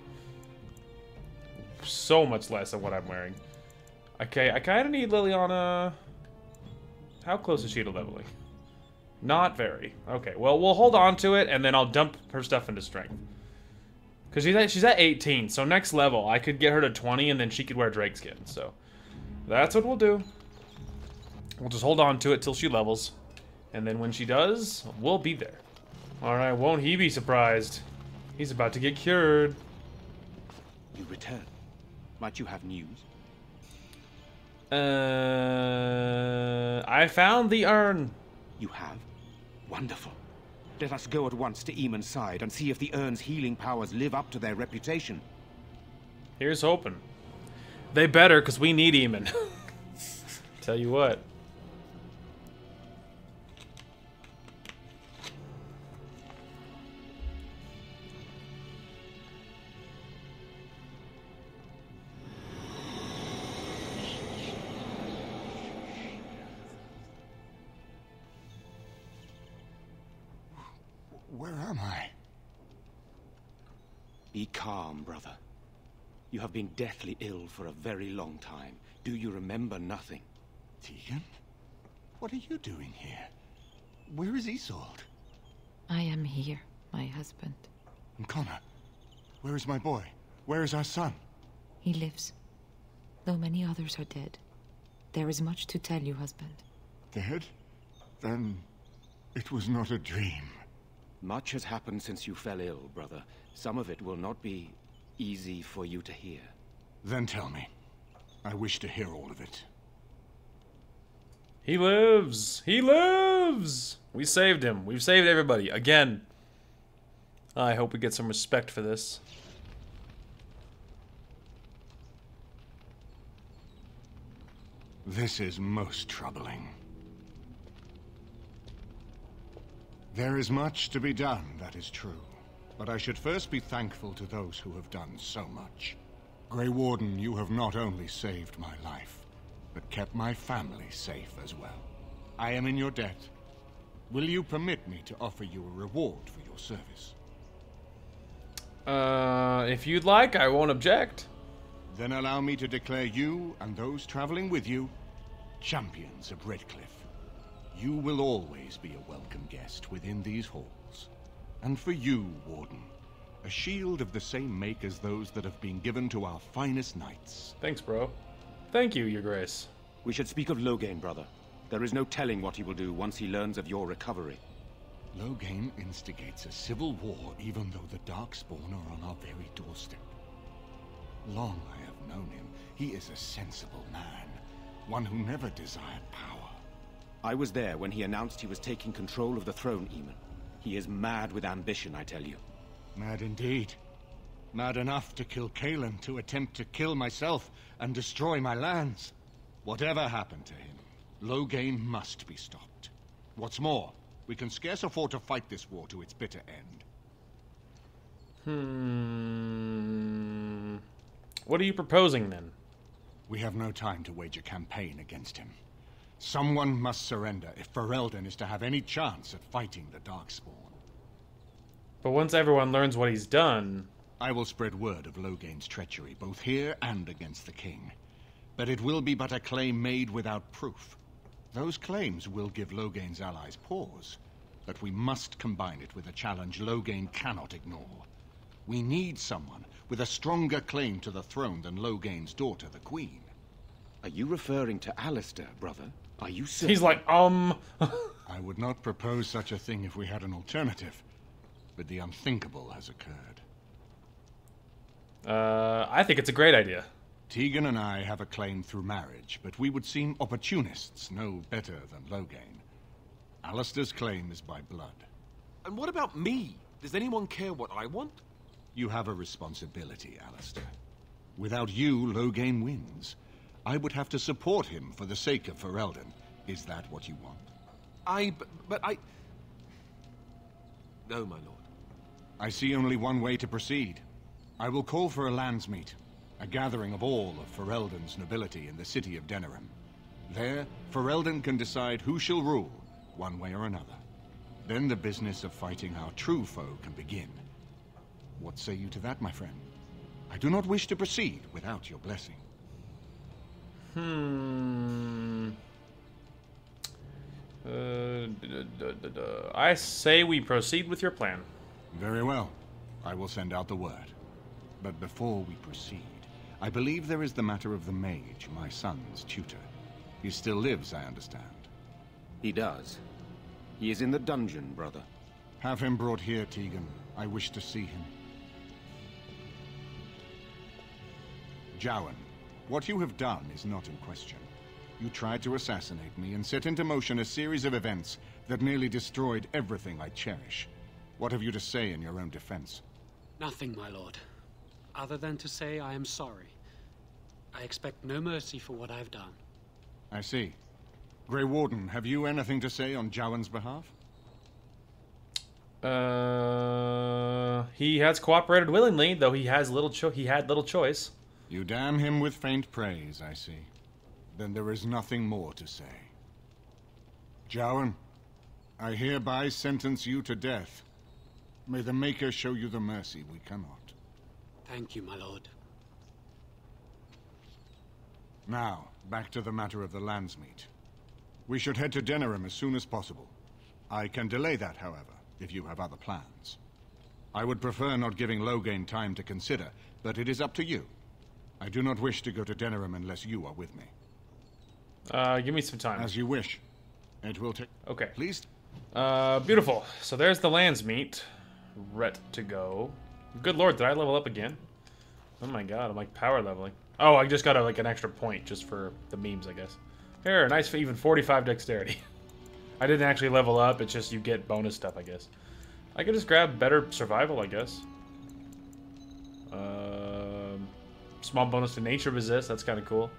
So much less than what I'm wearing. Okay, I kind of need Liliana. How close is she to leveling? Not very. Okay, well, we'll hold on to it, and then I'll dump her stuff into strength. Because she's at 18, so next level, I could get her to 20, and then she could wear Drake skin. So, that's what we'll do. We'll just hold on to it till she levels. And then when she does, we'll be there. Alright, won't he be surprised? He's about to get cured. You return. Might you have news? I found the urn. You have? Wonderful. Let us go at once to Eamon's side and see if the urn's healing powers live up to their reputation. Here's hoping. They better, because we need Eamon. Tell you what. Where am I? Be calm, brother. You have been deathly ill for a very long time. Do you remember nothing? Tegan? What are you doing here? Where is Isolde? I am here, my husband. And Connor? Where is my boy? Where is our son? He lives. Though many others are dead. There is much to tell you, husband. Dead? Then it was not a dream. Much has happened since you fell ill, brother. Some of it will not be easy for you to hear. Then tell me. I wish to hear all of it. He lives! He lives! We saved him. We've saved everybody. Again. I hope we get some respect for this. This is most troubling. There is much to be done, that is true. But I should first be thankful to those who have done so much. Grey Warden, you have not only saved my life, but kept my family safe as well. I am in your debt. Will you permit me to offer you a reward for your service? If you'd like, I won't object. Then allow me to declare you and those traveling with you champions of Redcliffe. You will always be a welcome guest within these halls. And for you, Warden, a shield of the same make as those that have been given to our finest knights. Thanks, bro. Thank you, Your Grace. We should speak of Loghain, brother. There is no telling what he will do once he learns of your recovery. Loghain instigates a civil war even though the Darkspawn are on our very doorstep. Long I have known him. He is a sensible man, one who never desired power. I was there when he announced he was taking control of the throne, Eamon. He is mad with ambition, I tell you. Mad indeed. Mad enough to kill Cailan, to attempt to kill myself and destroy my lands. Whatever happened to him, Loghain must be stopped. What's more, we can scarce afford to fight this war to its bitter end. What are you proposing, then? We have no time to wage a campaign against him. Someone must surrender if Ferelden is to have any chance at fighting the Darkspawn. But once everyone learns what he's done... I will spread word of Loghain's treachery, both here and against the king. But it will be but a claim made without proof. Those claims will give Loghain's allies pause, but we must combine it with a challenge Loghain cannot ignore. We need someone with a stronger claim to the throne than Loghain's daughter, the Queen. Are you referring to Alistair, brother? Are you certain? He's like, I would not propose such a thing if we had an alternative, but the unthinkable has occurred. I think it's a great idea. Tegan and I have a claim through marriage, but we would seem opportunists no better than Loghain. Alistair's claim is by blood. And what about me? Does anyone care what I want? You have a responsibility, Alistair. Without you, Loghain wins. I would have to support him for the sake of Ferelden. Is that what you want? But I... No, my lord. I see only one way to proceed. I will call for a Landsmeet, a gathering of all of Ferelden's nobility in the city of Denerim. There, Ferelden can decide who shall rule, one way or another. Then the business of fighting our true foe can begin. What say you to that, my friend? I do not wish to proceed without your blessing. I say we proceed with your plan. Very well. I will send out the word. But before we proceed, I believe there is the matter of the mage, my son's tutor. He still lives, I understand. He does. He is in the dungeon, brother. Have him brought here, Tegan. I wish to see him. Jowan, what you have done is not in question. You tried to assassinate me and set into motion a series of events that nearly destroyed everything I cherish. What have you to say in your own defense? Nothing, my lord. Other than to say I am sorry. I expect no mercy for what I've done. I see. Grey Warden, have you anything to say on Jowan's behalf? He has cooperated willingly, though he had little choice. You damn him with faint praise, I see. Then there is nothing more to say. Jowan, I hereby sentence you to death. May the Maker show you the mercy we cannot. Thank you, my lord. Now, back to the matter of the Landsmeet. We should head to Denerim as soon as possible. I can delay that, however, if you have other plans. I would prefer not giving Loghain time to consider, but it is up to you. I do not wish to go to Denerim unless you are with me. Give me some time. As you wish. It will take... Okay. Please? Beautiful. So there's the Landsmeet. Ret to go. Good lord, did I level up again? Oh my god, I'm like power leveling. Oh, I just got like an extra point just for the memes, I guess. Here, nice even 45 dexterity. I didn't actually level up, it's just you get bonus stuff, I guess. I could just grab better survival, I guess. Small bonus to nature resist, that's kind of cool.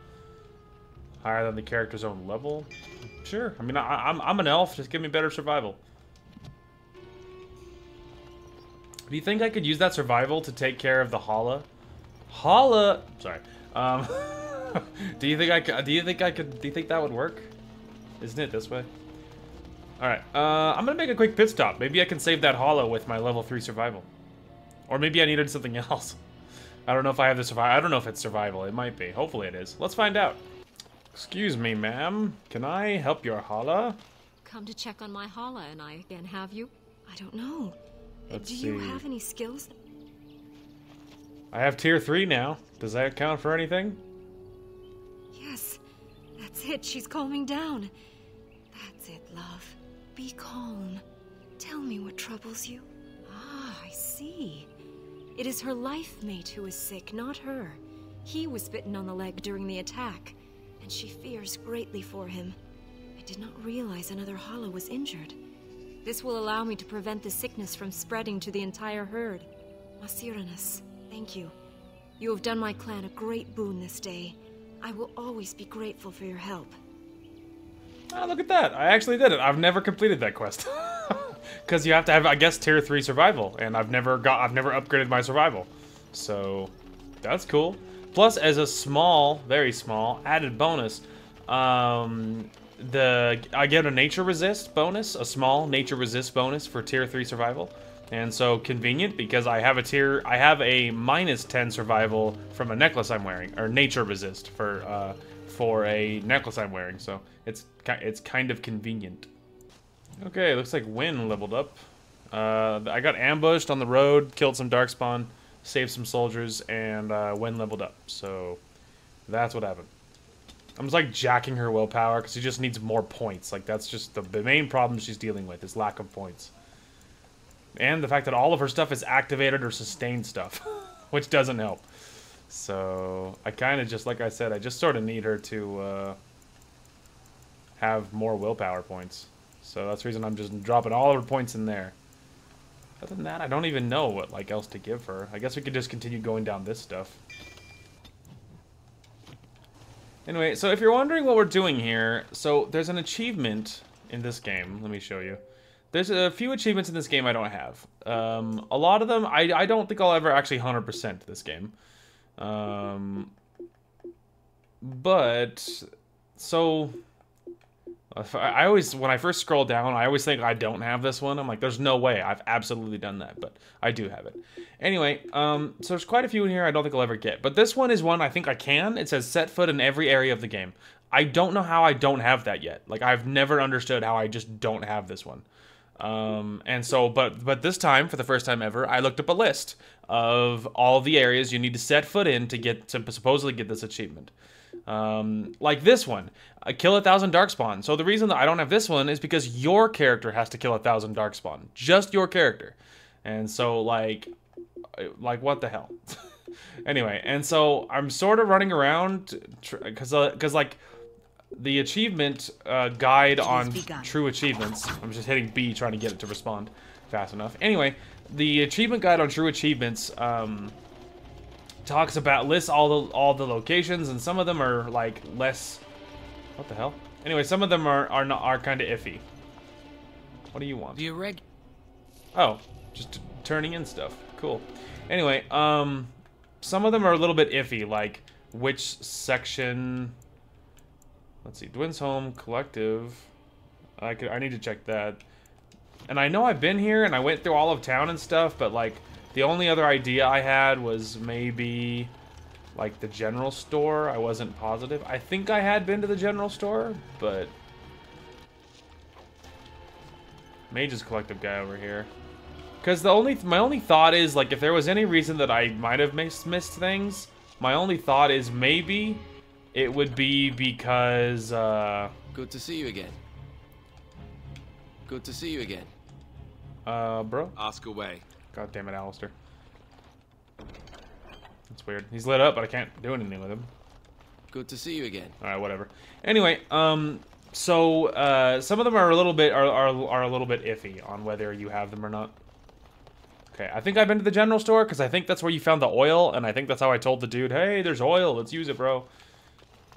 Higher than the character's own level. Sure, I mean, I'm an elf, just give me better survival. Do you think I could use that survival to take care of the Hala? Hala. Sorry. Do you think I could? Do you think that would work? Isn't it this way? All right. I'm gonna make a quick pit stop. Maybe I can save that Hala with my level 3 survival, or maybe I needed something else. I don't know if I have the survival. I don't know if it's survival. It might be. Hopefully it is. Let's find out. Excuse me, ma'am. Can I help your Hala? Come to check on my Hala, and I again have you? I don't know. Let's Do see. you have any skills? I have tier 3 now. Does that count for anything? Yes. That's it. She's calming down. That's it, love. Be calm. Tell me what troubles you. Ah, I see. It is her life mate who is sick, not her. He was bitten on the leg during the attack, and she fears greatly for him. I did not realize another Hala was injured. This will allow me to prevent the sickness from spreading to the entire herd. Masiranus, thank you. You have done my clan a great boon this day. I will always be grateful for your help. Oh, look at that. I actually did it. I've never completed that quest. Because you have to have, I guess, tier 3 survival, and I've never upgraded my survival. So, that's cool. Plus, as a small, very small, added bonus, I get a nature resist bonus, a small nature resist bonus for tier 3 survival. And so convenient because I have a minus 10 survival from a necklace I'm wearing, or nature resist for a necklace I'm wearing. So it's kind of convenient. Okay, looks like Wynn leveled up. I got ambushed on the road, killed some darkspawn, saved some soldiers, and Wynn leveled up. So that's what happened. I'm just like jacking her willpower because she just needs more points. Like that's just the main problem she's dealing with is lack of points. And the fact that all of her stuff is activated or sustained stuff, which doesn't help. So I kind of just, like I said, I just sort of need her to have more willpower points. So that's the reason I'm just dropping all of her points in there. Other than that, I don't even know what else to give her. I guess we could just continue going down this stuff. Anyway, so if you're wondering what we're doing here, so there's an achievement in this game. Let me show you. There's a few achievements in this game I don't have. A lot of them, I don't think I'll ever actually 100% this game. But, so, I always, when I first scroll down, I always think I don't have this one. I'm like, there's no way. I've absolutely done that, but I do have it. Anyway, so there's quite a few in here I don't think I'll ever get. But this one is one I think I can. It says set foot in every area of the game. I don't know how I don't have that yet. Like, I've never understood how I just don't have this one. And so, but this time, for the first time ever, I looked up a list of all the areas you need to set foot in to supposedly get this achievement. Like this one, kill 1,000 darkspawn. So the reason that I don't have this one is because your character has to kill 1,000 darkspawn, just your character. And so like what the hell? Anyway, and so I'm sort of running around because like. The achievement guide on true achievements. I'm just hitting B trying to get it to respond fast enough. Anyway, the achievement guide on true achievements lists all the locations, and some of them are like less. What the hell? Anyway, some of them are kind of iffy. What do you want? Oh, just turning in stuff. Cool. Anyway, some of them are a little bit iffy, like which section. Let's see, Dwin's Home, Collective. I need to check that. And I know I've been here and I went through all of town and stuff, but like the only other idea I had was maybe like the general store. I wasn't positive. I think I had been to the general store, but Mage's Collective guy over here. Because my only thought is like if there was any reason that I might have missed things, my only thought is maybe it would be because, Good to see you again. Good to see you again. Bro? Ask away. God damn it, Alistair. That's weird. He's lit up, but I can't do anything with him. Good to see you again. Alright, whatever. Anyway, so, some of them are a little bit, are a little bit iffy on whether you have them or not. Okay, I think I've been to the general store, because I think that's where you found the oil, and I think that's how I told the dude, hey, there's oil, let's use it, bro.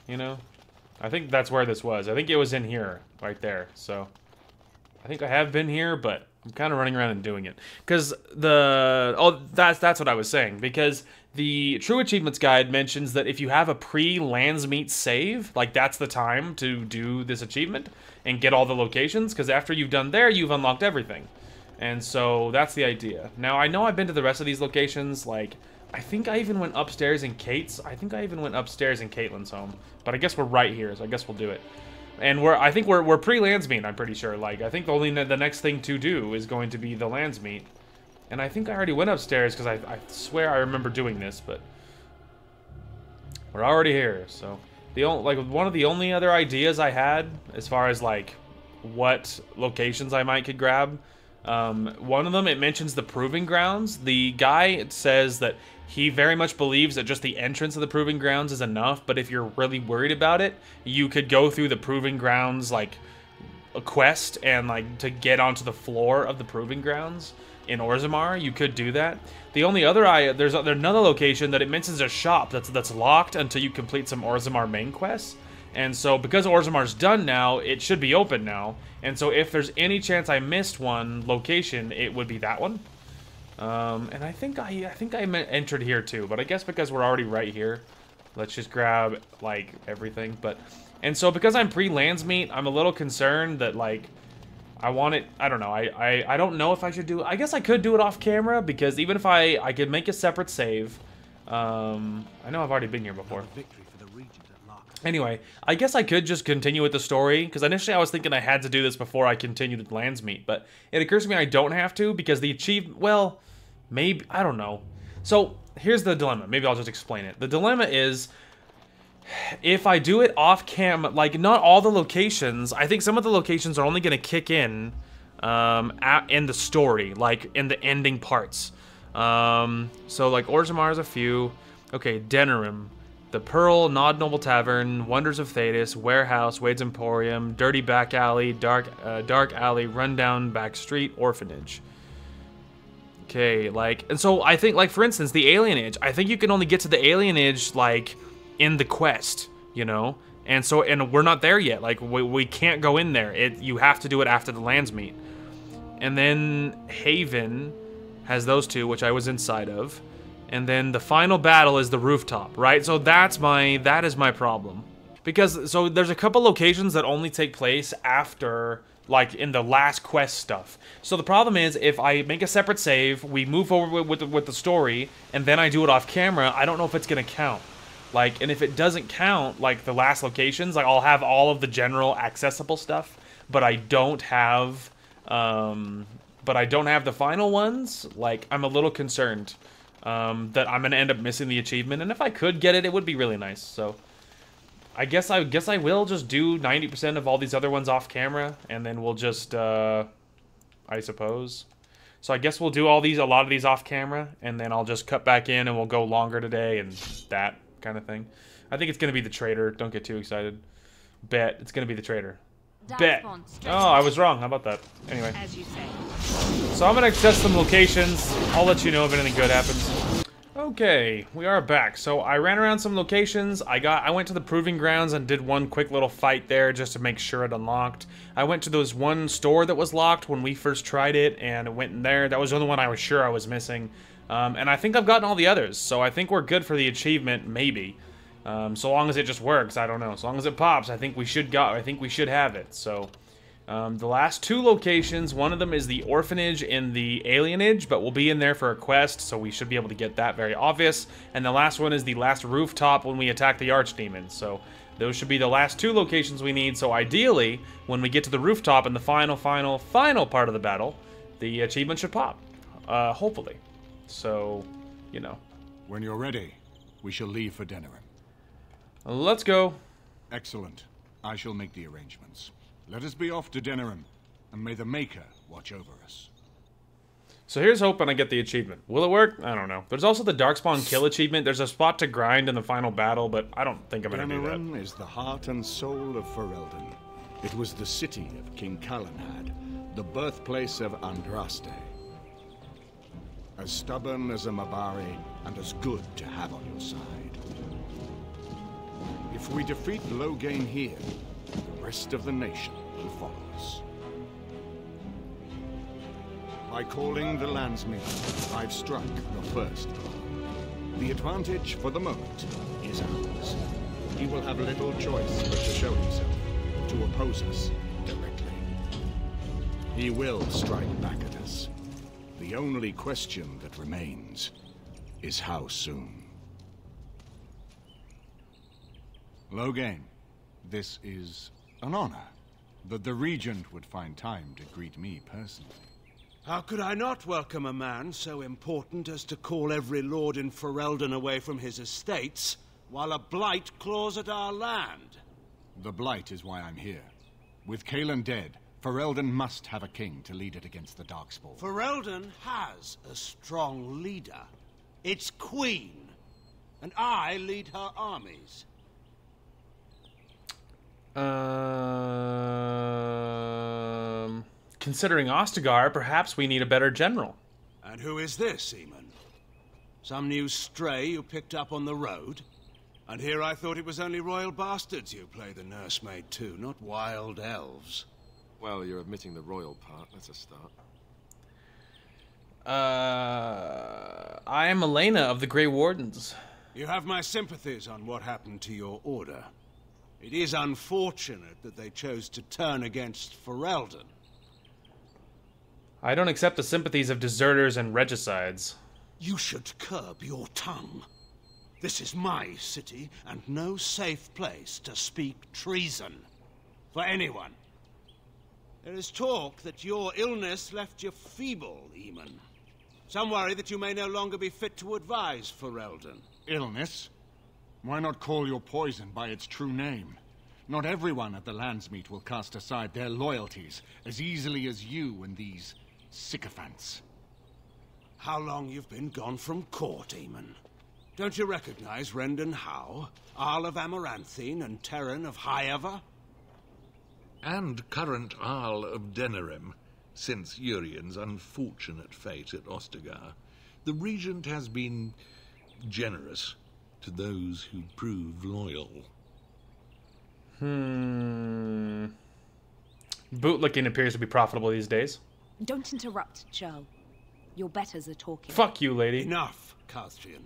You know? I think that's where this was. I think it was in here, right there. So, I think I have been here, but I'm kind of running around and doing it. Because that's what I was saying. Because the True Achievements Guide mentions that if you have a pre-Landsmeet save, like that's the time to do this achievement and get all the locations. Because after you've done there, you've unlocked everything. And so that's the idea. Now, I know I've been to the rest of these locations. Like, I think I even went upstairs in Kate's. I think I even went upstairs in Caitlyn's home. But I guess we're right here, so I guess we'll do it. And I think we're pre-Landsmeet, I'm pretty sure. Like, I think the next thing to do is going to be the Landsmeet. And I think I already went upstairs, because I swear I remember doing this, but we're already here, so. One of the only other ideas I had, as far as, like, what locations I could grab, one of them, it mentions the Proving Grounds. The guy says that he very much believes that just the entrance of the Proving Grounds is enough, but if you're really worried about it, you could go through the Proving Grounds, like, a quest, and, like, to get onto the floor of the Proving Grounds in Orzammar, you could do that. The only other, there's another location that it mentions a shop that's locked until you complete some Orzammar main quests. And so, because Orzammar's done now, it should be open now. And so, if there's any chance I missed one location, it would be that one. And I think I entered here too, but I guess because we're already right here, let's just grab, like, everything. And so, because I'm pre-Landsmeet, I'm a little concerned that, like, I want it, I don't know, I don't know if I should do it. I guess I could do it off camera, because even if I could make a separate save. I know I've already been here before. Anyway, I guess I could just continue with the story, because initially I was thinking I had to do this before I continued with Landsmeet, but it occurs to me I don't have to, because the achievement, well, maybe, I don't know. So, here's the dilemma. Maybe I'll just explain it. The dilemma is, if I do it off cam, like, not all the locations, I think some of the locations are only going to kick in the story, like, in the ending parts. So, like, Orzammar is a few. Okay, Denerim. The Pearl, Nod Noble Tavern, Wonders of Thetis, Warehouse, Wade's Emporium, Dirty Back Alley, Dark Alley, Rundown Back Street, Orphanage. Okay, like, and so I think, like, for instance, the Alienage, I think you can only get to the Alienage, like, in the quest, you know? And so, and we're not there yet, like, we can't go in there. You have to do it after the Landsmeet. And then Haven has those two, which I was inside of. And then the final battle is the rooftop, right? So that is my problem. Because, so there's a couple locations that only take place after, like, in the last quest stuff. So the problem is, if I make a separate save, we move forward with the story, and then I do it off camera, I don't know if it's gonna count. Like, and if it doesn't count, like, the last locations, like, I'll have all of the general accessible stuff, but I don't have, the final ones. Like, I'm a little concerned. That I'm gonna end up missing the achievement, and if I could get it, it would be really nice. So, I guess I will just do 90% of all these other ones off camera, and then we'll just, I suppose. So I guess we'll do a lot of these off camera, and then I'll just cut back in, and we'll go longer today, and that kind of thing. I think it's gonna be the trader. Don't get too excited. Bet it's gonna be the trader. Bet. Oh, I was wrong. How about that? Anyway. As you say. So I'm gonna test some locations. I'll let you know if anything good happens. Okay, we are back. So I ran around some locations. I went to the Proving Grounds and did one quick little fight there just to make sure it unlocked. I went to those one store that was locked when we first tried it, and I went in there. That was the only one I was sure I was missing. And I think I've gotten all the others, so I think we're good for the achievement, maybe. So long as it just works, I don't know. So long as it pops, I think we should have it. So, the last two locations, one of them is the Orphanage and the Alienage, but we'll be in there for a quest, so we should be able to get that very obvious. And the last one is the last rooftop when we attack the Archdemon. So, those should be the last two locations we need. So ideally, when we get to the rooftop in the final part of the battle, the achievement should pop. Hopefully. So, you know. When you're ready, we shall leave for Denerim. Let's go. Excellent. I shall make the arrangements. Let us be off to Denerim, and may the Maker watch over us. So here's hoping I get the achievement. Will it work? I don't know. There's also the Darkspawn kill achievement. There's a spot to grind in the final battle, but I don't think I'm going to do that. Denerim is the heart and soul of Ferelden. It was the city of King Calenhad, the birthplace of Andraste. As stubborn as a Mabari, and as good to have on your side. If we defeat Loghain here, the rest of the nation will follow us. By calling the Landsmeet, I've struck the first blow. The advantage, for the moment, is ours. He will have little choice but to show himself, to oppose us directly. He will strike back at us. The only question that remains is how soon. Loghain, this is an honor that the Regent would find time to greet me personally. How could I not welcome a man so important as to call every lord in Ferelden away from his estates, while a blight claws at our land? The blight is why I'm here. With Cailan dead, Ferelden must have a king to lead it against the Darkspawn. Ferelden has a strong leader. Its queen. And I lead her armies. Considering Ostagar, perhaps we need a better general. And who is this, Eamon? Some new stray you picked up on the road? And here I thought it was only royal bastards you play the nursemaid to, not wild elves. Well, you're admitting the royal part. That's a start. I am Elena of the Grey Wardens. You have my sympathies on what happened to your order. It is unfortunate that they chose to turn against Ferelden. I don't accept the sympathies of deserters and regicides. You should curb your tongue. This is my city, and no safe place to speak treason. For anyone. There is talk that your illness left you feeble, Eamon. Some worry that you may no longer be fit to advise Ferelden. Illness? Why not call your poison by its true name? Not everyone at the Landsmeet will cast aside their loyalties as easily as you and these sycophants. How long you've been gone from court, Eamon? Don't you recognize Rendon Howe, Arl of Amaranthine, and Terran of Highever? And current Arl of Denerim, since Urien's unfortunate fate at Ostagar. The Regent has been generous to those who prove loyal. Bootlicking appears to be profitable these days. Don't interrupt, Joe. Your betters are talking. Fuck you, lady. Enough, Carthrian.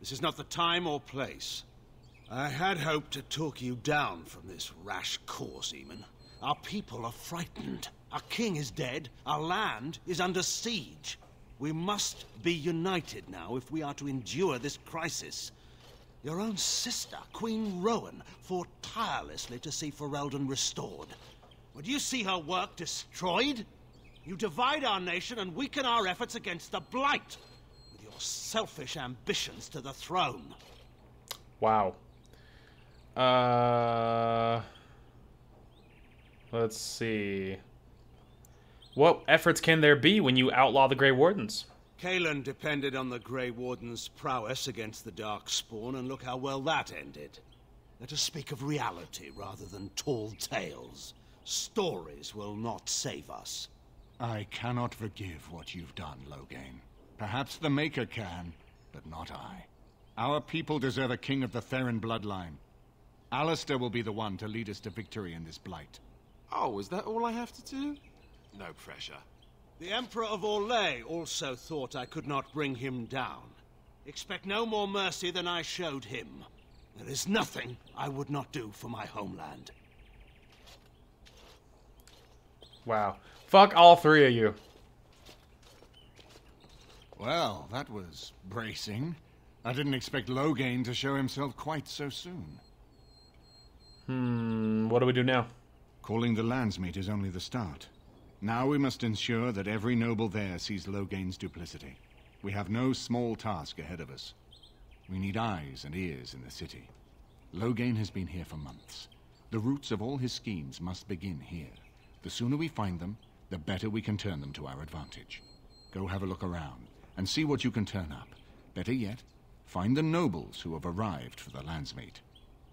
This is not the time or place. I had hoped to talk you down from this rash course, Eamon. Our people are frightened. Our king is dead. Our land is under siege. We must be united now if we are to endure this crisis. Your own sister, Queen Rowan, fought tirelessly to see Ferelden restored. Would you see her work destroyed? You divide our nation and weaken our efforts against the Blight, with your selfish ambitions to the throne. Wow. Let's see. What efforts can there be when you outlaw the Grey Wardens? Cailan depended on the Grey Warden's prowess against the Darkspawn, and look how well that ended. Let us speak of reality rather than tall tales. Stories will not save us. I cannot forgive what you've done, Loghain. Perhaps the Maker can, but not I. Our people deserve a king of the Theron bloodline. Alistair will be the one to lead us to victory in this blight. Oh, is that all I have to do? No pressure. The Emperor of Orlais also thought I could not bring him down. Expect no more mercy than I showed him. There is nothing I would not do for my homeland. Wow. Fuck all three of you. Well, that was bracing. I didn't expect Loghain to show himself quite so soon. What do we do now? Calling the Landsmeet is only the start. Now we must ensure that every noble there sees Loghain's duplicity. We have no small task ahead of us. We need eyes and ears in the city. Loghain has been here for months. The roots of all his schemes must begin here. The sooner we find them, the better we can turn them to our advantage. Go have a look around, and see what you can turn up. Better yet, find the nobles who have arrived for the Landsmeet.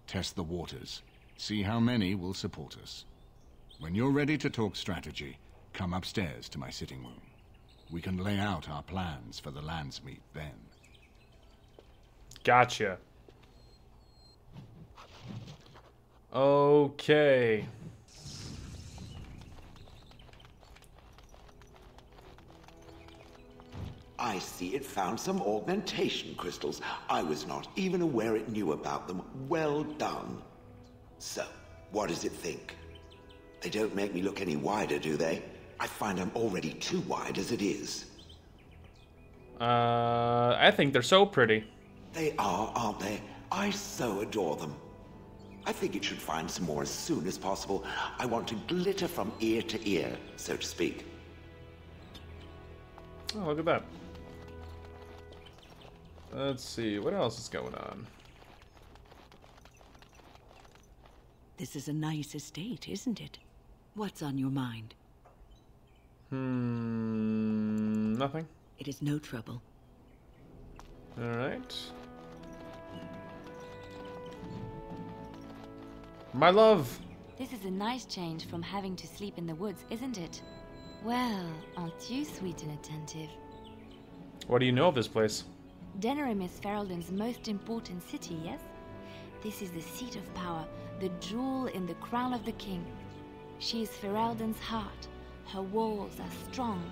Test the waters. See how many will support us. When you're ready to talk strategy, come upstairs to my sitting room. We can lay out our plans for the Landsmeet then. Gotcha. Okay. I see it found some augmentation crystals. I was not even aware it knew about them. Well done. So, what does it think? They don't make me look any wider, do they? I find I'm already too wide as it is. I think they're so pretty. They are, aren't they? I so adore them. I think it should find some more as soon as possible. I want to glitter from ear to ear, so to speak. Oh, look at that. Let's see, what else is going on? This is a nice estate, isn't it? What's on your mind? Nothing. It is no trouble. Alright. My love! This is a nice change from having to sleep in the woods, isn't it? Well, aren't you sweet and attentive? What do you know of this place? Denerim is Ferelden's most important city, yes? This is the seat of power, the jewel in the crown of the king. She is Ferelden's heart. Her walls are strong,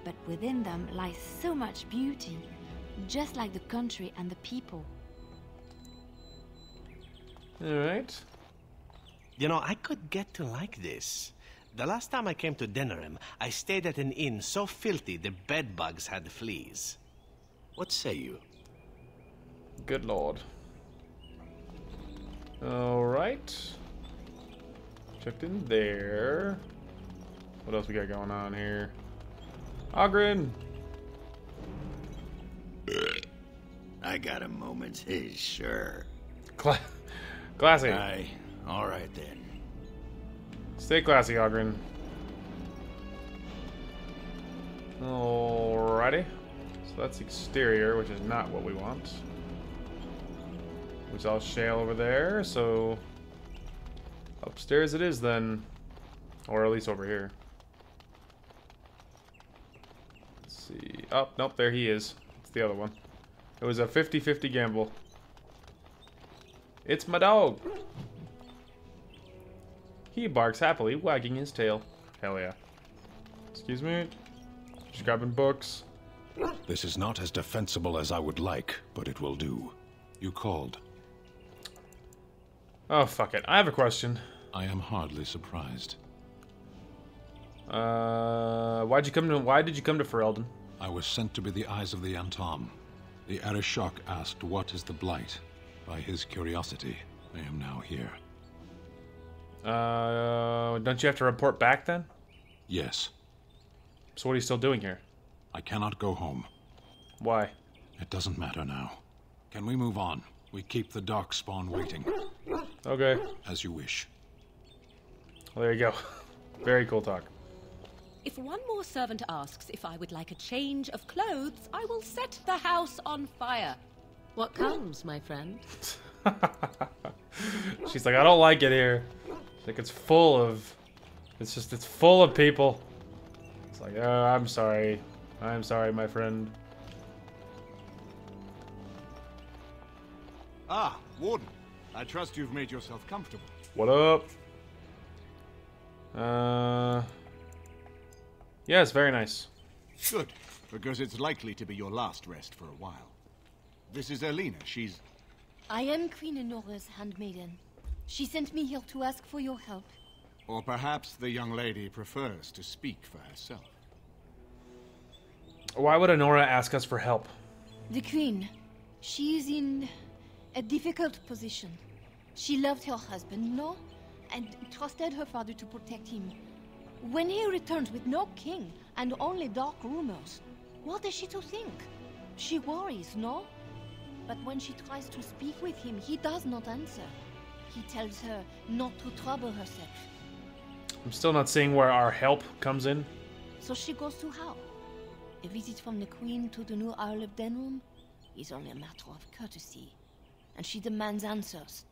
but within them lies so much beauty, just like the country and the people. Alright. You know, I could get to like this. The last time I came to Denerim, I stayed at an inn so filthy the bedbugs had fleas. What say you? Good lord. Alright. Checked in there. What else we got going on here? Ogren! I got a moment. Sure. Classy. Aye. All right then. Stay classy, Ogren. Alrighty. So that's exterior, which is not what we want. Which all shale over there, so upstairs it is then. Or at least over here. Let's see. Oh, nope, there he is. It's the other one. It was a 50-50 gamble. It's my dog. He barks happily, wagging his tail. Hell yeah. Excuse me. Just grabbing books. This is not as defensible as I would like, but it will do. You called. Oh, fuck it. I have a question. I am hardly surprised. Why did you come to Ferelden? I was sent to be the eyes of the Antom. The Arishok asked what is the Blight. By his curiosity, I am now here. Don't you have to report back then? Yes. So what are you still doing here? I cannot go home. Why? It doesn't matter now. Can we move on? We keep the Darkspawn waiting. Okay. As you wish. Well, there you go. Very cool talk. If one more servant asks if I would like a change of clothes, I will set the house on fire. What comes, my friend? She's like, I don't like it here. She's like, it's full of people. It's like, oh, I'm sorry. I'm sorry, my friend. Ah, Warden. I trust you've made yourself comfortable. What up? Yes, very nice. Good, because it's likely to be your last rest for a while. This is Elena. She's... I am Queen Enora's handmaiden. She sent me here to ask for your help. Or perhaps the young lady prefers to speak for herself. Why would Enora ask us for help? The Queen. She is in a difficult position. She loved her husband, no? And trusted her father to protect him. When he returns with no king and only dark rumors, what is she to think? She worries, no? But when she tries to speak with him, he does not answer. He tells her not to trouble herself. I'm still not seeing where our help comes in. So she goes to how? A visit from the Queen to the new Isle of Denerim is only a matter of courtesy. And she demands answers.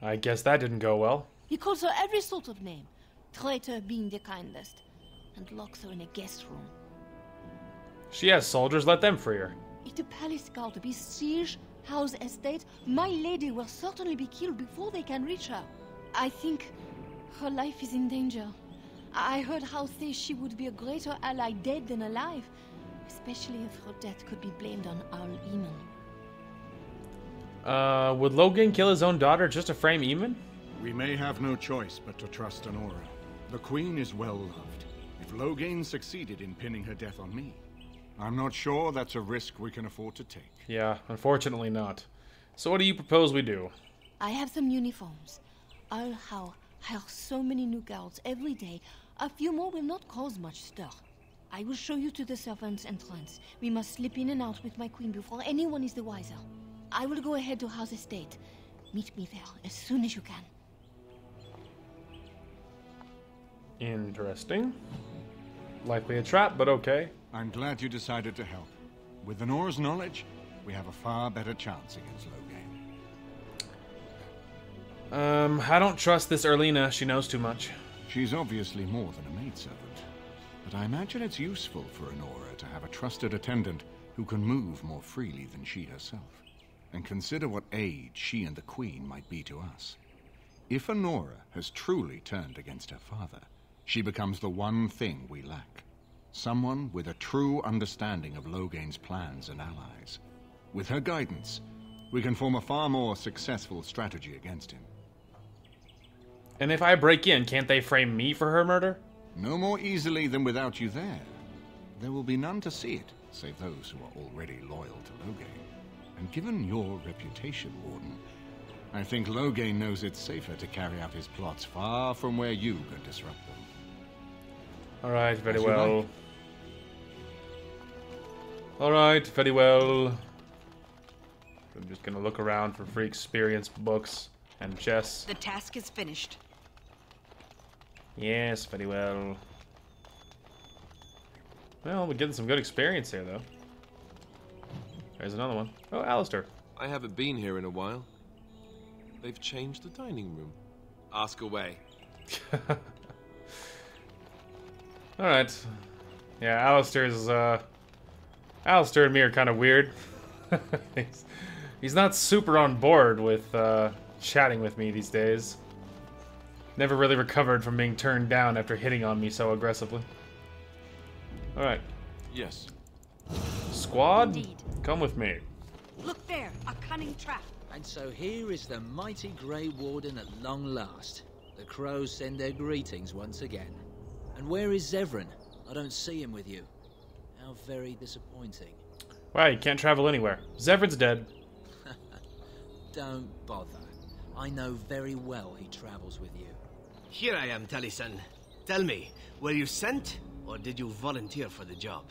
I guess that didn't go well. He calls her every sort of name, traitor being the kindest, and locks her in a guest room. She has soldiers, let them free her. If the palace guard besiege Howe's estate, my lady will certainly be killed before they can reach her. I think her life is in danger. I heard Howe say she would be a greater ally dead than alive. especially if her death could be blamed on Owl Eamon. Would Logan kill his own daughter just to frame Eamon? We may have no choice but to trust Honora. The Queen is well loved. If Logain succeeded in pinning her death on me, I'm not sure that's a risk we can afford to take. Yeah, unfortunately not. So what do you propose we do? I have some uniforms. I'll hire so many new girls every day. A few more will not cause much stir. I will show you to the servants' entrance. We must slip in and out with my queen before anyone is the wiser. I will go ahead to House Estate. Meet me there as soon as you can. Interesting. Likely a trap, but okay. I'm glad you decided to help. With Honora's knowledge, we have a far better chance against Logain. I don't trust this Erlina. She knows too much. She's obviously more than a maidservant. But I imagine it's useful for Honora to have a trusted attendant who can move more freely than she herself. And consider what aid she and the Queen might be to us. If Honora has truly turned against her father, she becomes the one thing we lack. Someone with a true understanding of Logain's plans and allies. With her guidance, we can form a far more successful strategy against him. And if I break in, can't they frame me for her murder? No more easily than without you there. There will be none to see it, save those who are already loyal to Logain. And given your reputation, Warden, I think Logain knows it's safer to carry out his plots far from where you can disrupt them. Alright, very well. Alright, very well. I'm just gonna look around for free experience books and chess. The task is finished. Yes, very well. Well, we're getting some good experience here, though. There's another one. Oh, Alistair. I haven't been here in a while. They've changed the dining room. Ask away. Alright. Yeah, Alistair and me are kind of weird. he's not super on board with chatting with me these days. Never really recovered from being turned down after hitting on me so aggressively. Alright. Yes. Squad, Indeed. come with me. Look there, a cunning trap. And so here is the mighty Grey Warden at long last. The crows send their greetings once again. And where is Zevran? I don't see him with you. How very disappointing. Wow, you can't travel anywhere. Zevran's dead. Don't bother. I know very well he travels with you. Here I am, Taliesin. Tell me, were you sent, or did you volunteer for the job?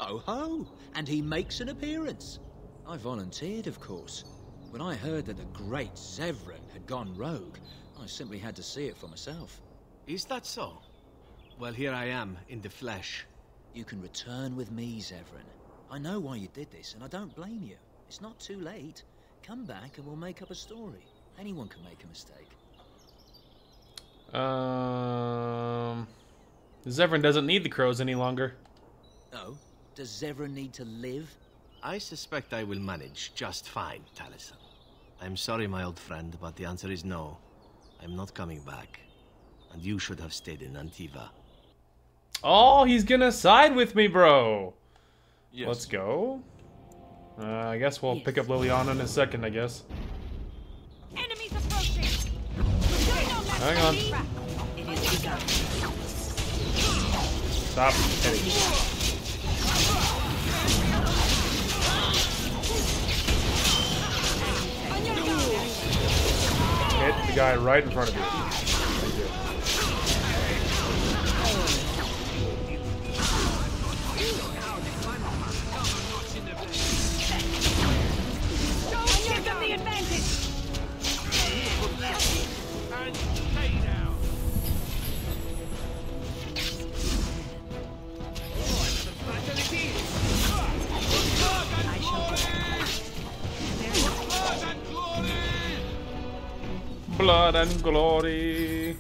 Oh ho! And he makes an appearance. I volunteered, of course. When I heard that the great Zevran had gone rogue, I simply had to see it for myself. Is that so? Well, here I am, in the flesh. You can return with me, Zevran. I know why you did this, and I don't blame you. It's not too late. Come back and we'll make up a story. Anyone can make a mistake. Zevran doesn't need the crows any longer. Oh? Does Zevran need to live? I suspect I will manage just fine, Taliesin. I'm sorry, my old friend, but the answer is no. I'm not coming back. And you should have stayed in Antiva. Oh, he's gonna side with me, bro. Yes. Let's go. I guess we'll pick up Liliana in a second, I guess. Enemies approaching. Hang on. It is begun. Stop hitting. Hit the guy right in front of you. Thank you. Don't give them the advantage. And lay down. I shall go. Blood and glory.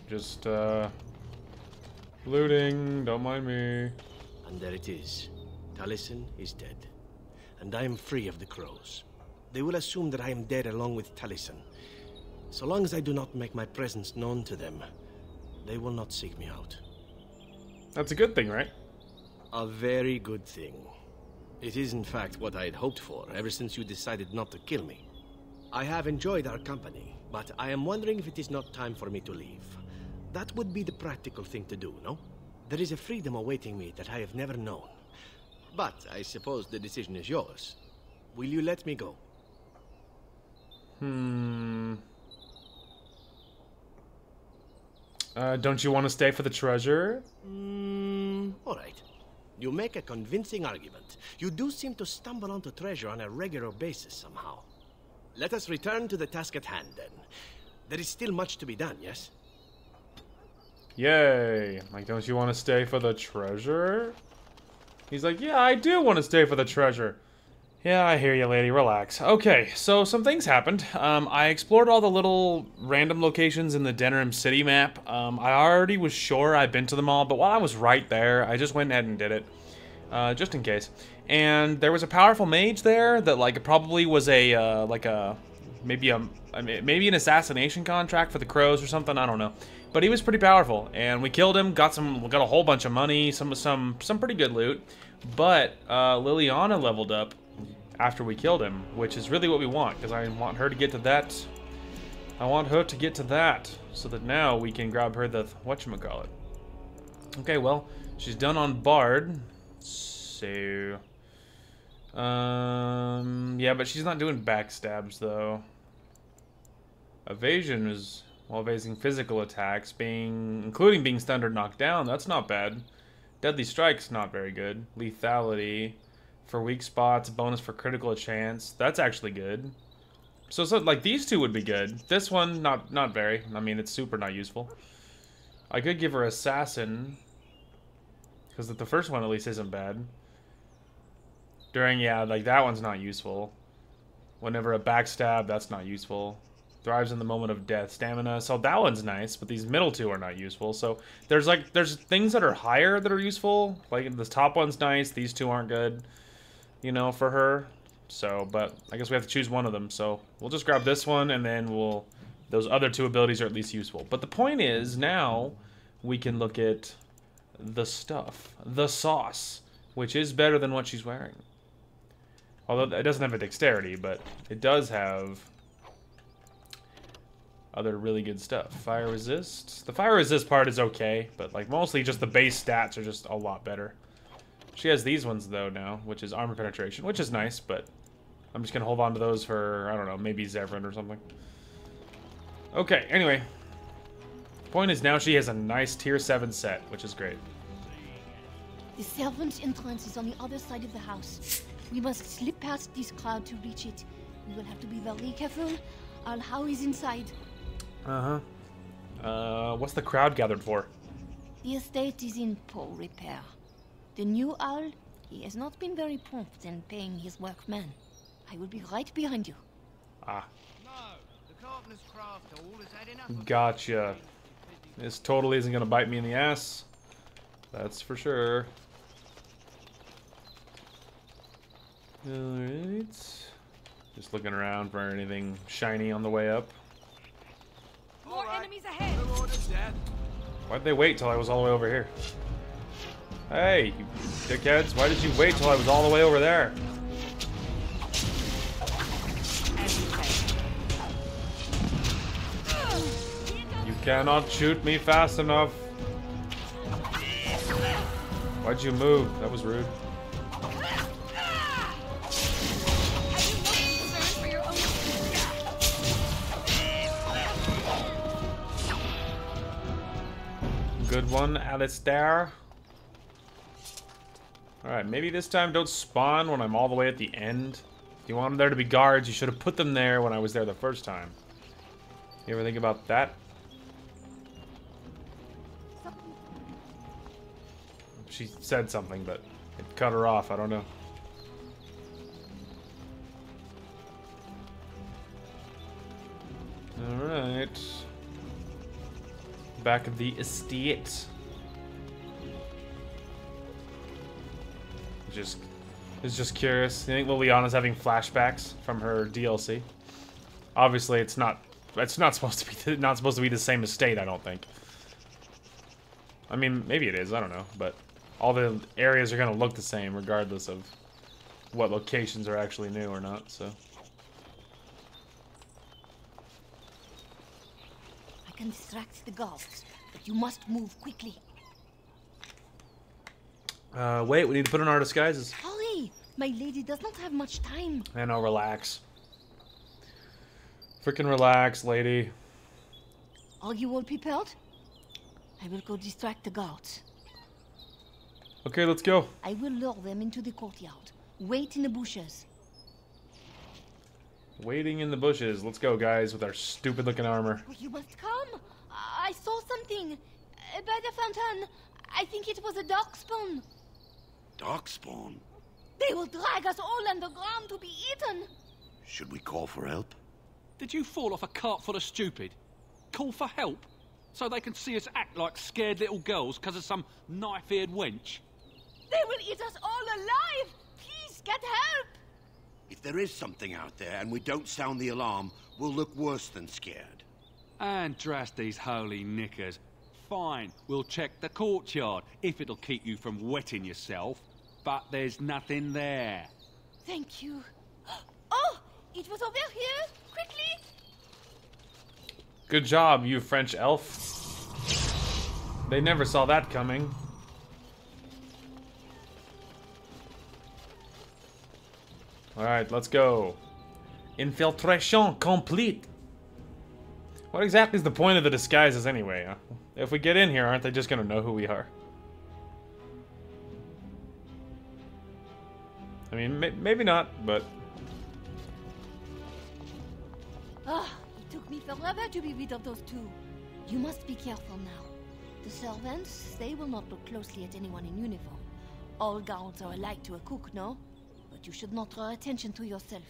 Just, looting, don't mind me. And there it is. Taliesin is dead. And I am free of the crows. They will assume that I am dead along with Taliesin. So long as I do not make my presence known to them, They will not seek me out. That's a good thing, right? A very good thing. It is in fact what I had hoped for ever since you decided not to kill me. I have enjoyed our company, but I am wondering if it is not time for me to leave. That would be the practical thing to do, no? There is a freedom awaiting me that I have never known. But I suppose the decision is yours. Will you let me go? Don't you want to stay for the treasure? All right. You make a convincing argument. You do seem to stumble onto treasure on a regular basis somehow. Let us return to the task at hand, then. There is still much to be done, yes? Yay. Like, don't you want to stay for the treasure? He's like, yeah, I do want to stay for the treasure. Yeah, I hear you, lady. Relax. Okay, so some things happened. I explored all the little random locations in the Denerim city map. I already was sure I'd been to them all, but while I was right there, I just went ahead and did it. Just in case. And there was a powerful mage there that, like, probably was a, maybe an assassination contract for the crows or something, I don't know. But he was pretty powerful, and we killed him, got a whole bunch of money, some pretty good loot. But Liliana leveled up after we killed him, which is really what we want, because I want her to get to that. I want her to get to that, so that now we can grab her the whatchamacallit. Okay, well, she's done on Bard, so yeah, but she's not doing backstabs though. Evasion is while evading physical attacks, including being stunned or knocked down. That's not bad. Deadly strike's not very good. Lethality for weak spots, bonus for critical chance. That's actually good. So like these two would be good. This one not very. I mean, it's super not useful. I could give her assassin, because the first one at least isn't bad. Yeah, like that one's not useful. Whenever a backstab, that's not useful. Thrives in the moment of death. Stamina, so that one's nice, but these middle two are not useful. So there's things that are higher that are useful. Like this top one's nice, these two aren't good, you know, for her. So, but I guess we have to choose one of them. So we'll just grab this one, and then those other two abilities are at least useful. But the point is, now we can look at the stuff, the sauce, which is better than what she's wearing. Although it doesn't have a dexterity, but it does have other really good stuff. Fire resist. The fire resist part is okay, but like mostly just the base stats are just a lot better. She has these ones though now, which is armor penetration, which is nice, but I'm just gonna hold on to those for, I don't know, maybe Zevran or something. Okay, anyway. Point is now she has a nice tier 7 set, which is great. The servant entrance is on the other side of the house. We must slip past this crowd to reach it. We will have to be very careful. Our How is inside. What's the crowd gathered for? The estate is in poor repair. The new owl, he has not been very prompt in paying his workmen. I will be right behind you. Ah. Gotcha. This totally isn't gonna bite me in the ass. That's for sure. Alright. Just looking around for anything shiny on the way up. More enemies ahead. Why'd they wait till I was all the way over here? Hey, you dickheads, why did you wait till I was all the way over there? You cannot shoot me fast enough. Why'd you move? That was rude. Good one, Alistair. Alright, maybe this time don't spawn when I'm all the way at the end. If you want there to be guards, you should have put them there when I was there the first time. You ever think about that? She said something, but it cut her off. I don't know. Alright. Back at the estate. Just curious. You think Liliana's having flashbacks from her DLC? Obviously, it's not supposed to be the same estate. I don't think. I mean, maybe it is, I don't know, but all the areas are gonna look the same regardless of what locations are actually new or not, so. I can distract the guards, but you must move quickly. Wait, we need to put on our disguises. Hurry! My lady does not have much time. And I'll relax. Freaking relax, lady. Are you all prepared? I will go distract the guards. Okay, let's go. I will lure them into the courtyard. Wait in the bushes. Waiting in the bushes. Let's go, guys, with our stupid-looking armor. You must come. I saw something. By the fountain. I think it was a darkspawn. Darkspawn? They will drag us all underground to be eaten. Should we call for help? Did you fall off a cart full of stupid? Call for help? So they can see us act like scared little girls because of some knife-eared wench? They will eat us all alive! Please, get help! If there is something out there and we don't sound the alarm, we'll look worse than scared. Andraste's holy knickers. Fine, we'll check the courtyard, if it'll keep you from wetting yourself. But there's nothing there. Thank you. Oh! It was over here! Quickly! Good job, you French elf. They never saw that coming. Alright, let's go. Infiltration complete. What exactly is the point of the disguises anyway? If we get in here, aren't they just gonna know who we are? I mean, maybe not, but... Ah, it took me forever to be rid of those two. You must be careful now. The servants, they will not look closely at anyone in uniform. All guards are alike to a cook, no? But you should not draw attention to yourself.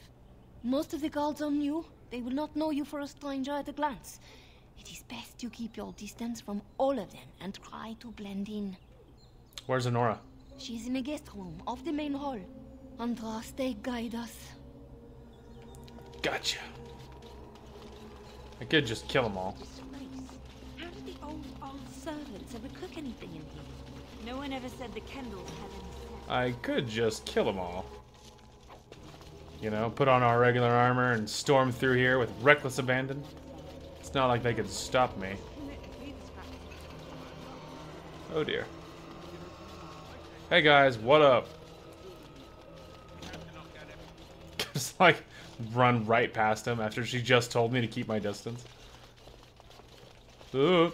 Most of the guards are new. They will not know you for a stranger at a glance. It is best to keep your distance from all of them and try to blend in. Where's Honora? She is in a guest room off the main hall. Andraste, guide us. Gotcha. I could just kill them all. How did the old servants ever cook anything in here? No one ever said the Kendalls had any sense. I could just kill them all. You know, put on our regular armor and storm through here with reckless abandon. It's not like they could stop me. Oh dear. Hey guys, what up? Just like run right past him after she just told me to keep my distance. Ooh.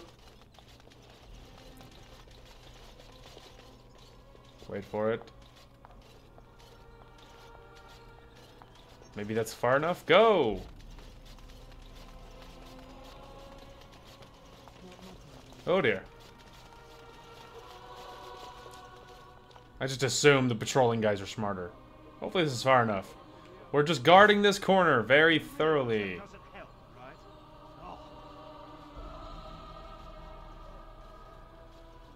Wait for it. Maybe that's far enough. Go! Oh dear. I just assumed the patrolling guys are smarter. Hopefully this is far enough. We're just guarding this corner very thoroughly.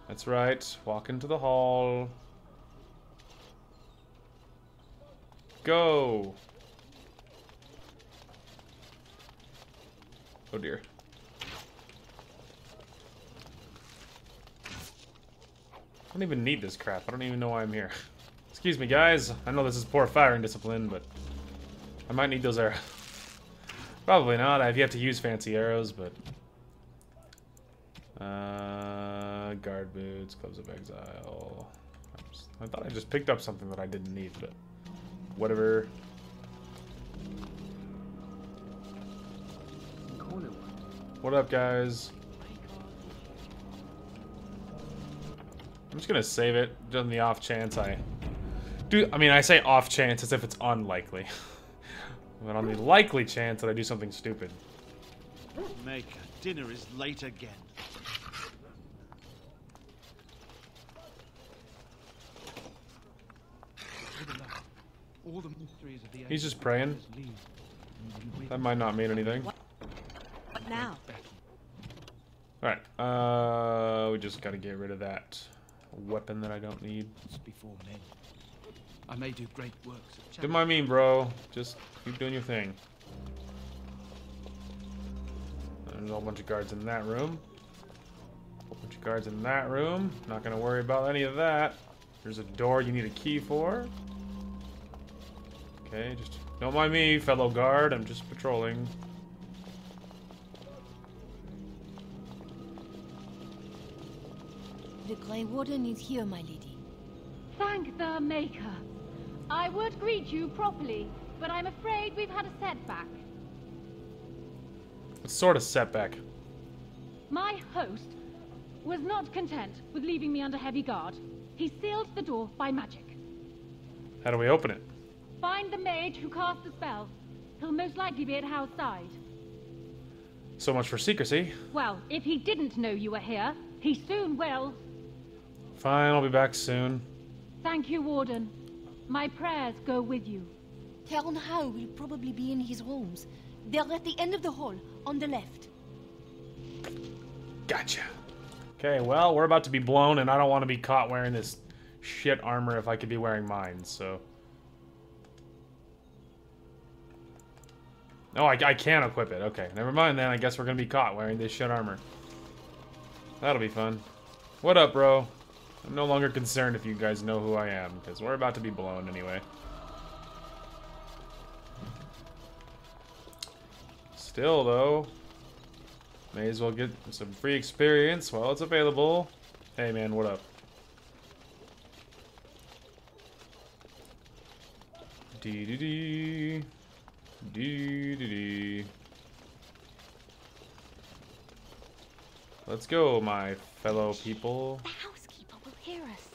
That's right. Walk into the hall. Go! Oh dear. I don't even need this crap. I don't even know why I'm here. Excuse me, guys. I know this is poor firing discipline, but I might need those arrows. Probably not. I've yet to use fancy arrows, but... guard boots, gloves of exile. I thought I just picked up something that I didn't need, but... whatever. What up, guys? I'm just gonna save it, just on the off chance I say off chance as if it's unlikely. But on the likely chance that I do something stupid. Maker, dinner is late again. All the mysteries of the He's just praying. That might not mean anything. What now? Alright, we just gotta get rid of that weapon that I don't need. Before men, I may do great works of Don't mind me, bro. Just keep doing your thing. There's a whole bunch of guards in that room. A whole bunch Guards in that room. Not gonna worry about any of that. There's a door you need a key for. Okay, just don't mind me, fellow guard. I'm just patrolling. The Grey Warden is here, my lady. Thank the Maker. I would greet you properly, but I'm afraid we've had a setback. What sort of setback? My host was not content with leaving me under heavy guard. He sealed the door by magic. How do we open it? Find the mage who cast the spell. He'll most likely be at Hal's side. So much for secrecy. Well, if he didn't know you were here, he soon will. Fine, I'll be back soon. Thank you, Warden. My prayers go with you. Count Hal will probably be in his rooms. They're at the end of the hall, on the left. Gotcha. Okay, well, we're about to be blown, and I don't want to be caught wearing this shit armor if I could be wearing mine, so... Oh, I can't equip it. Okay, never mind then. I guess we're gonna be caught wearing this shit armor. That'll be fun. What up, bro? I'm no longer concerned if you guys know who I am, because we're about to be blown anyway. Still, though, may as well get some free experience while it's available. Hey, man, what up? Dee-dee-dee. Dee-dee-dee. Let's go, my fellow people. The housekeeper will hear us.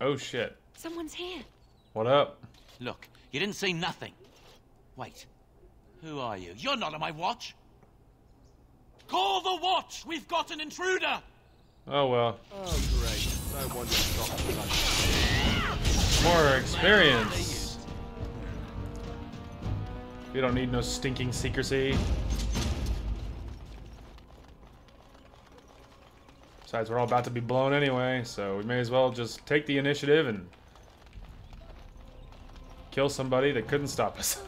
Oh, shit. Someone's here. What up? Look, you didn't say nothing. Wait. Who are you? You're not on my watch. Call the watch! We've got an intruder! Oh, well. Oh, great. No wonder More experience. We don't need no stinking secrecy. Besides, we're all about to be blown anyway, so we may as well just take the initiative and kill somebody that couldn't stop us.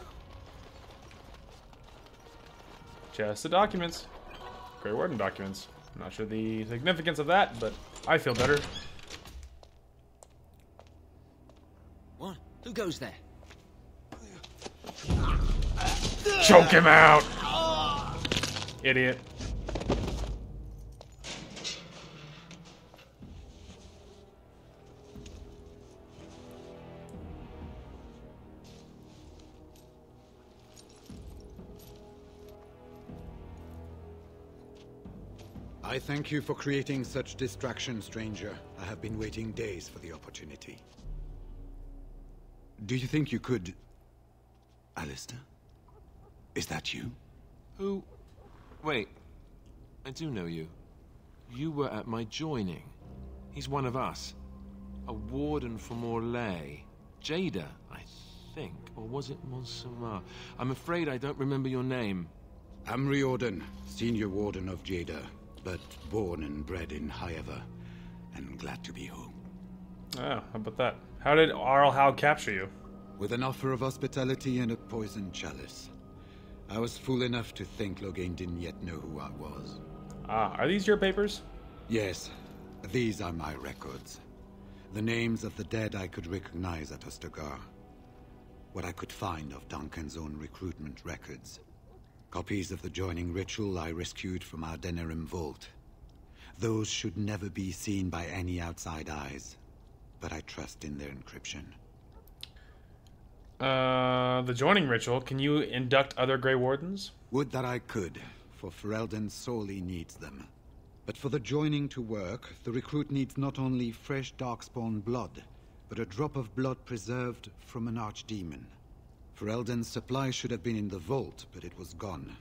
Chest of documents. Grey Warden documents. I'm not sure the significance of that, but I feel better. What? Who goes there? Choke him out! Idiot. I thank you for creating such distraction, stranger. I have been waiting days for the opportunity. Do you think you could... Alistair? Is that you? Who? Wait. I do know you. You were at my joining. He's one of us. A warden from Orlais. Jada, I think. Or was it Monsamar? I'm afraid I don't remember your name. I'm Riordan, senior warden of Jada, but born and bred in Highever, and glad to be home. Oh, how about that? How did Arl Howe capture you? With an offer of hospitality and a poisoned chalice. I was fool enough to think Loghain didn't yet know who I was. Ah, are these your papers? Yes, these are my records. The names of the dead I could recognize at Ostagar. What I could find of Duncan's own recruitment records. Copies of the joining ritual I rescued from our Denerim vault. Those should never be seen by any outside eyes, but I trust in their encryption. The joining ritual, can you induct other Grey Wardens? Would that I could, for Ferelden sorely needs them. But for the joining to work, the recruit needs not only fresh Darkspawn blood, but a drop of blood preserved from an archdemon. Ferelden's supply should have been in the vault, but it was gone.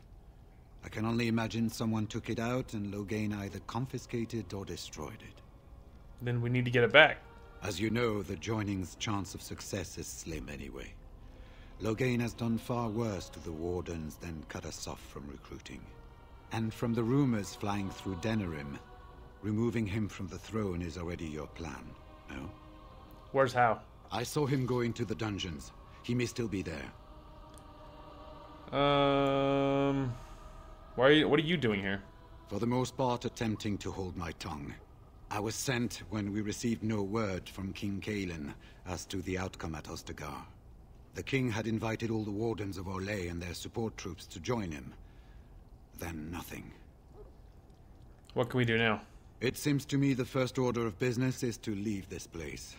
I can only imagine someone took it out and Loghain either confiscated or destroyed it. Then we need to get it back. As you know, the joining's chance of success is slim anyway. Loghain has done far worse to the Wardens than cut us off from recruiting. And from the rumors flying through Denerim, removing him from the throne is already your plan, no? Where's Howe? I saw him go into the dungeons. He may still be there. What are you doing here? For the most part, attempting to hold my tongue. I was sent when we received no word from King Kaelin as to the outcome at Ostagar. The king had invited all the wardens of Orlais and their support troops to join him. Then nothing. What can we do now? It seems to me the first order of business is to leave this place.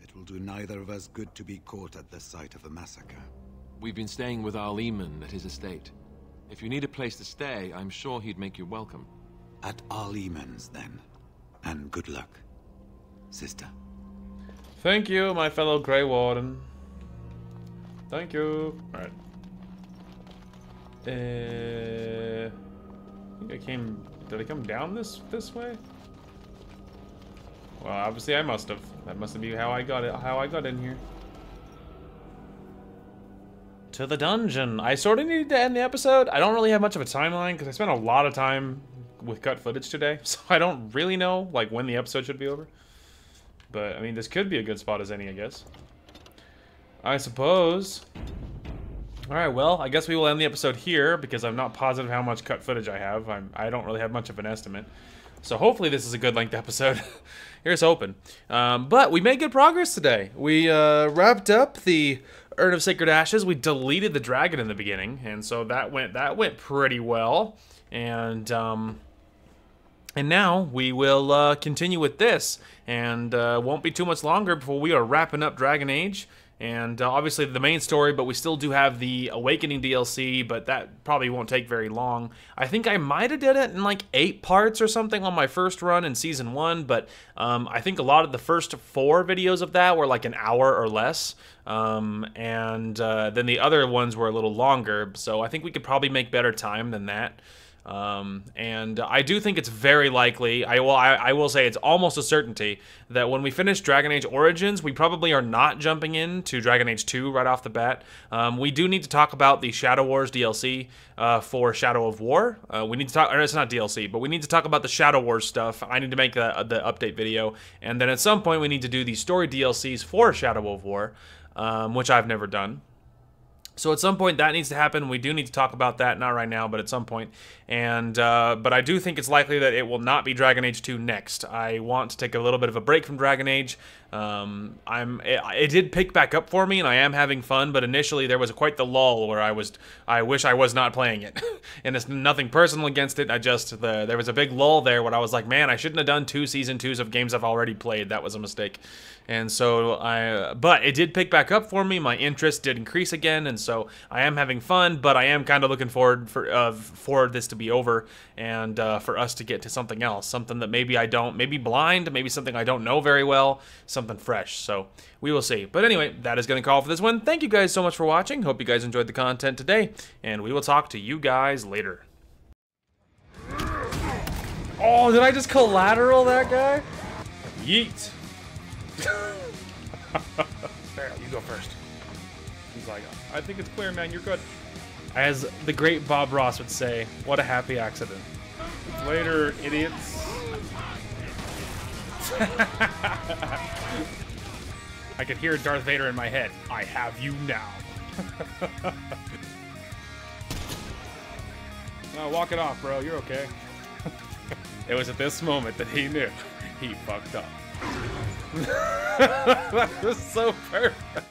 It will do neither of us good to be caught at the site of a massacre. We've been staying with our Leman at his estate. If you need a place to stay, I'm sure he'd make you welcome. At our Leman's, then. And good luck, sister. Thank you, my fellow Grey Warden. Thank you. Alright. I think I came... Did I come down this way? Well, obviously I must have. That must be how I got in here. To the dungeon. I sort of needed to end the episode. I don't really have much of a timeline because I spent a lot of time with cut footage today, so I don't really know like when the episode should be over. But I mean, this could be a good spot as any, I guess. I suppose. All right, well, I guess we will end the episode here because I'm not positive how much cut footage I have. I don't really have much of an estimate. So hopefully this is a good length episode. Here's hoping. But we made good progress today. We wrapped up the Urn of Sacred Ashes. We deleted the dragon in the beginning, and so that went pretty well. And now we will continue with this, and won't be too much longer before we are wrapping up Dragon Age. And obviously the main story, but we still do have the Awakening DLC, but that probably won't take very long. I think I might have did it in like 8 parts or something on my first run in Season 1, but I think a lot of the first 4 videos of that were like an hour or less. And then the other ones were a little longer, so I think we could probably make better time than that. And I do think it's very likely, I will say it's almost a certainty, that when we finish Dragon Age Origins, we probably are not jumping into Dragon Age 2 right off the bat. We do need to talk about the Shadow Wars DLC for Shadow of War. We need to talk, or it's not DLC, but we need to talk about the Shadow Wars stuff. I need to make the update video, and then at some point we need to do the story DLCs for Shadow of War, which I've never done. So at some point that needs to happen. We do need to talk about that, not right now, but at some point. And but I do think it's likely that it will not be Dragon Age 2 next. I want to take a little bit of a break from Dragon Age. It did pick back up for me, and I am having fun. But initially there was quite the lull where I wish I was not playing it, and it's nothing personal against it. There was a big lull there where I was like, man, I shouldn't have done 2 season 2s of games I've already played. That was a mistake. And so but it did pick back up for me. My interest did increase again, and so I am having fun. But I am kind of looking forward for this to be over, and for us to get to something else, something that maybe blind, maybe something I don't know very well, something fresh. So we will see. But anyway, that is going to call for this one. Thank you guys so much for watching. Hope you guys enjoyed the content today, and we will talk to you guys later. Oh, did I just collateral that guy? Yeet. There, you go first. He's like, I think it's clear, man. You're good. As the great Bob Ross would say, what a happy accident. Later, idiots. I could hear Darth Vader in my head. I have you now. No, walk it off, bro. You're okay. It was at this moment that he knew he fucked up. That was so perfect.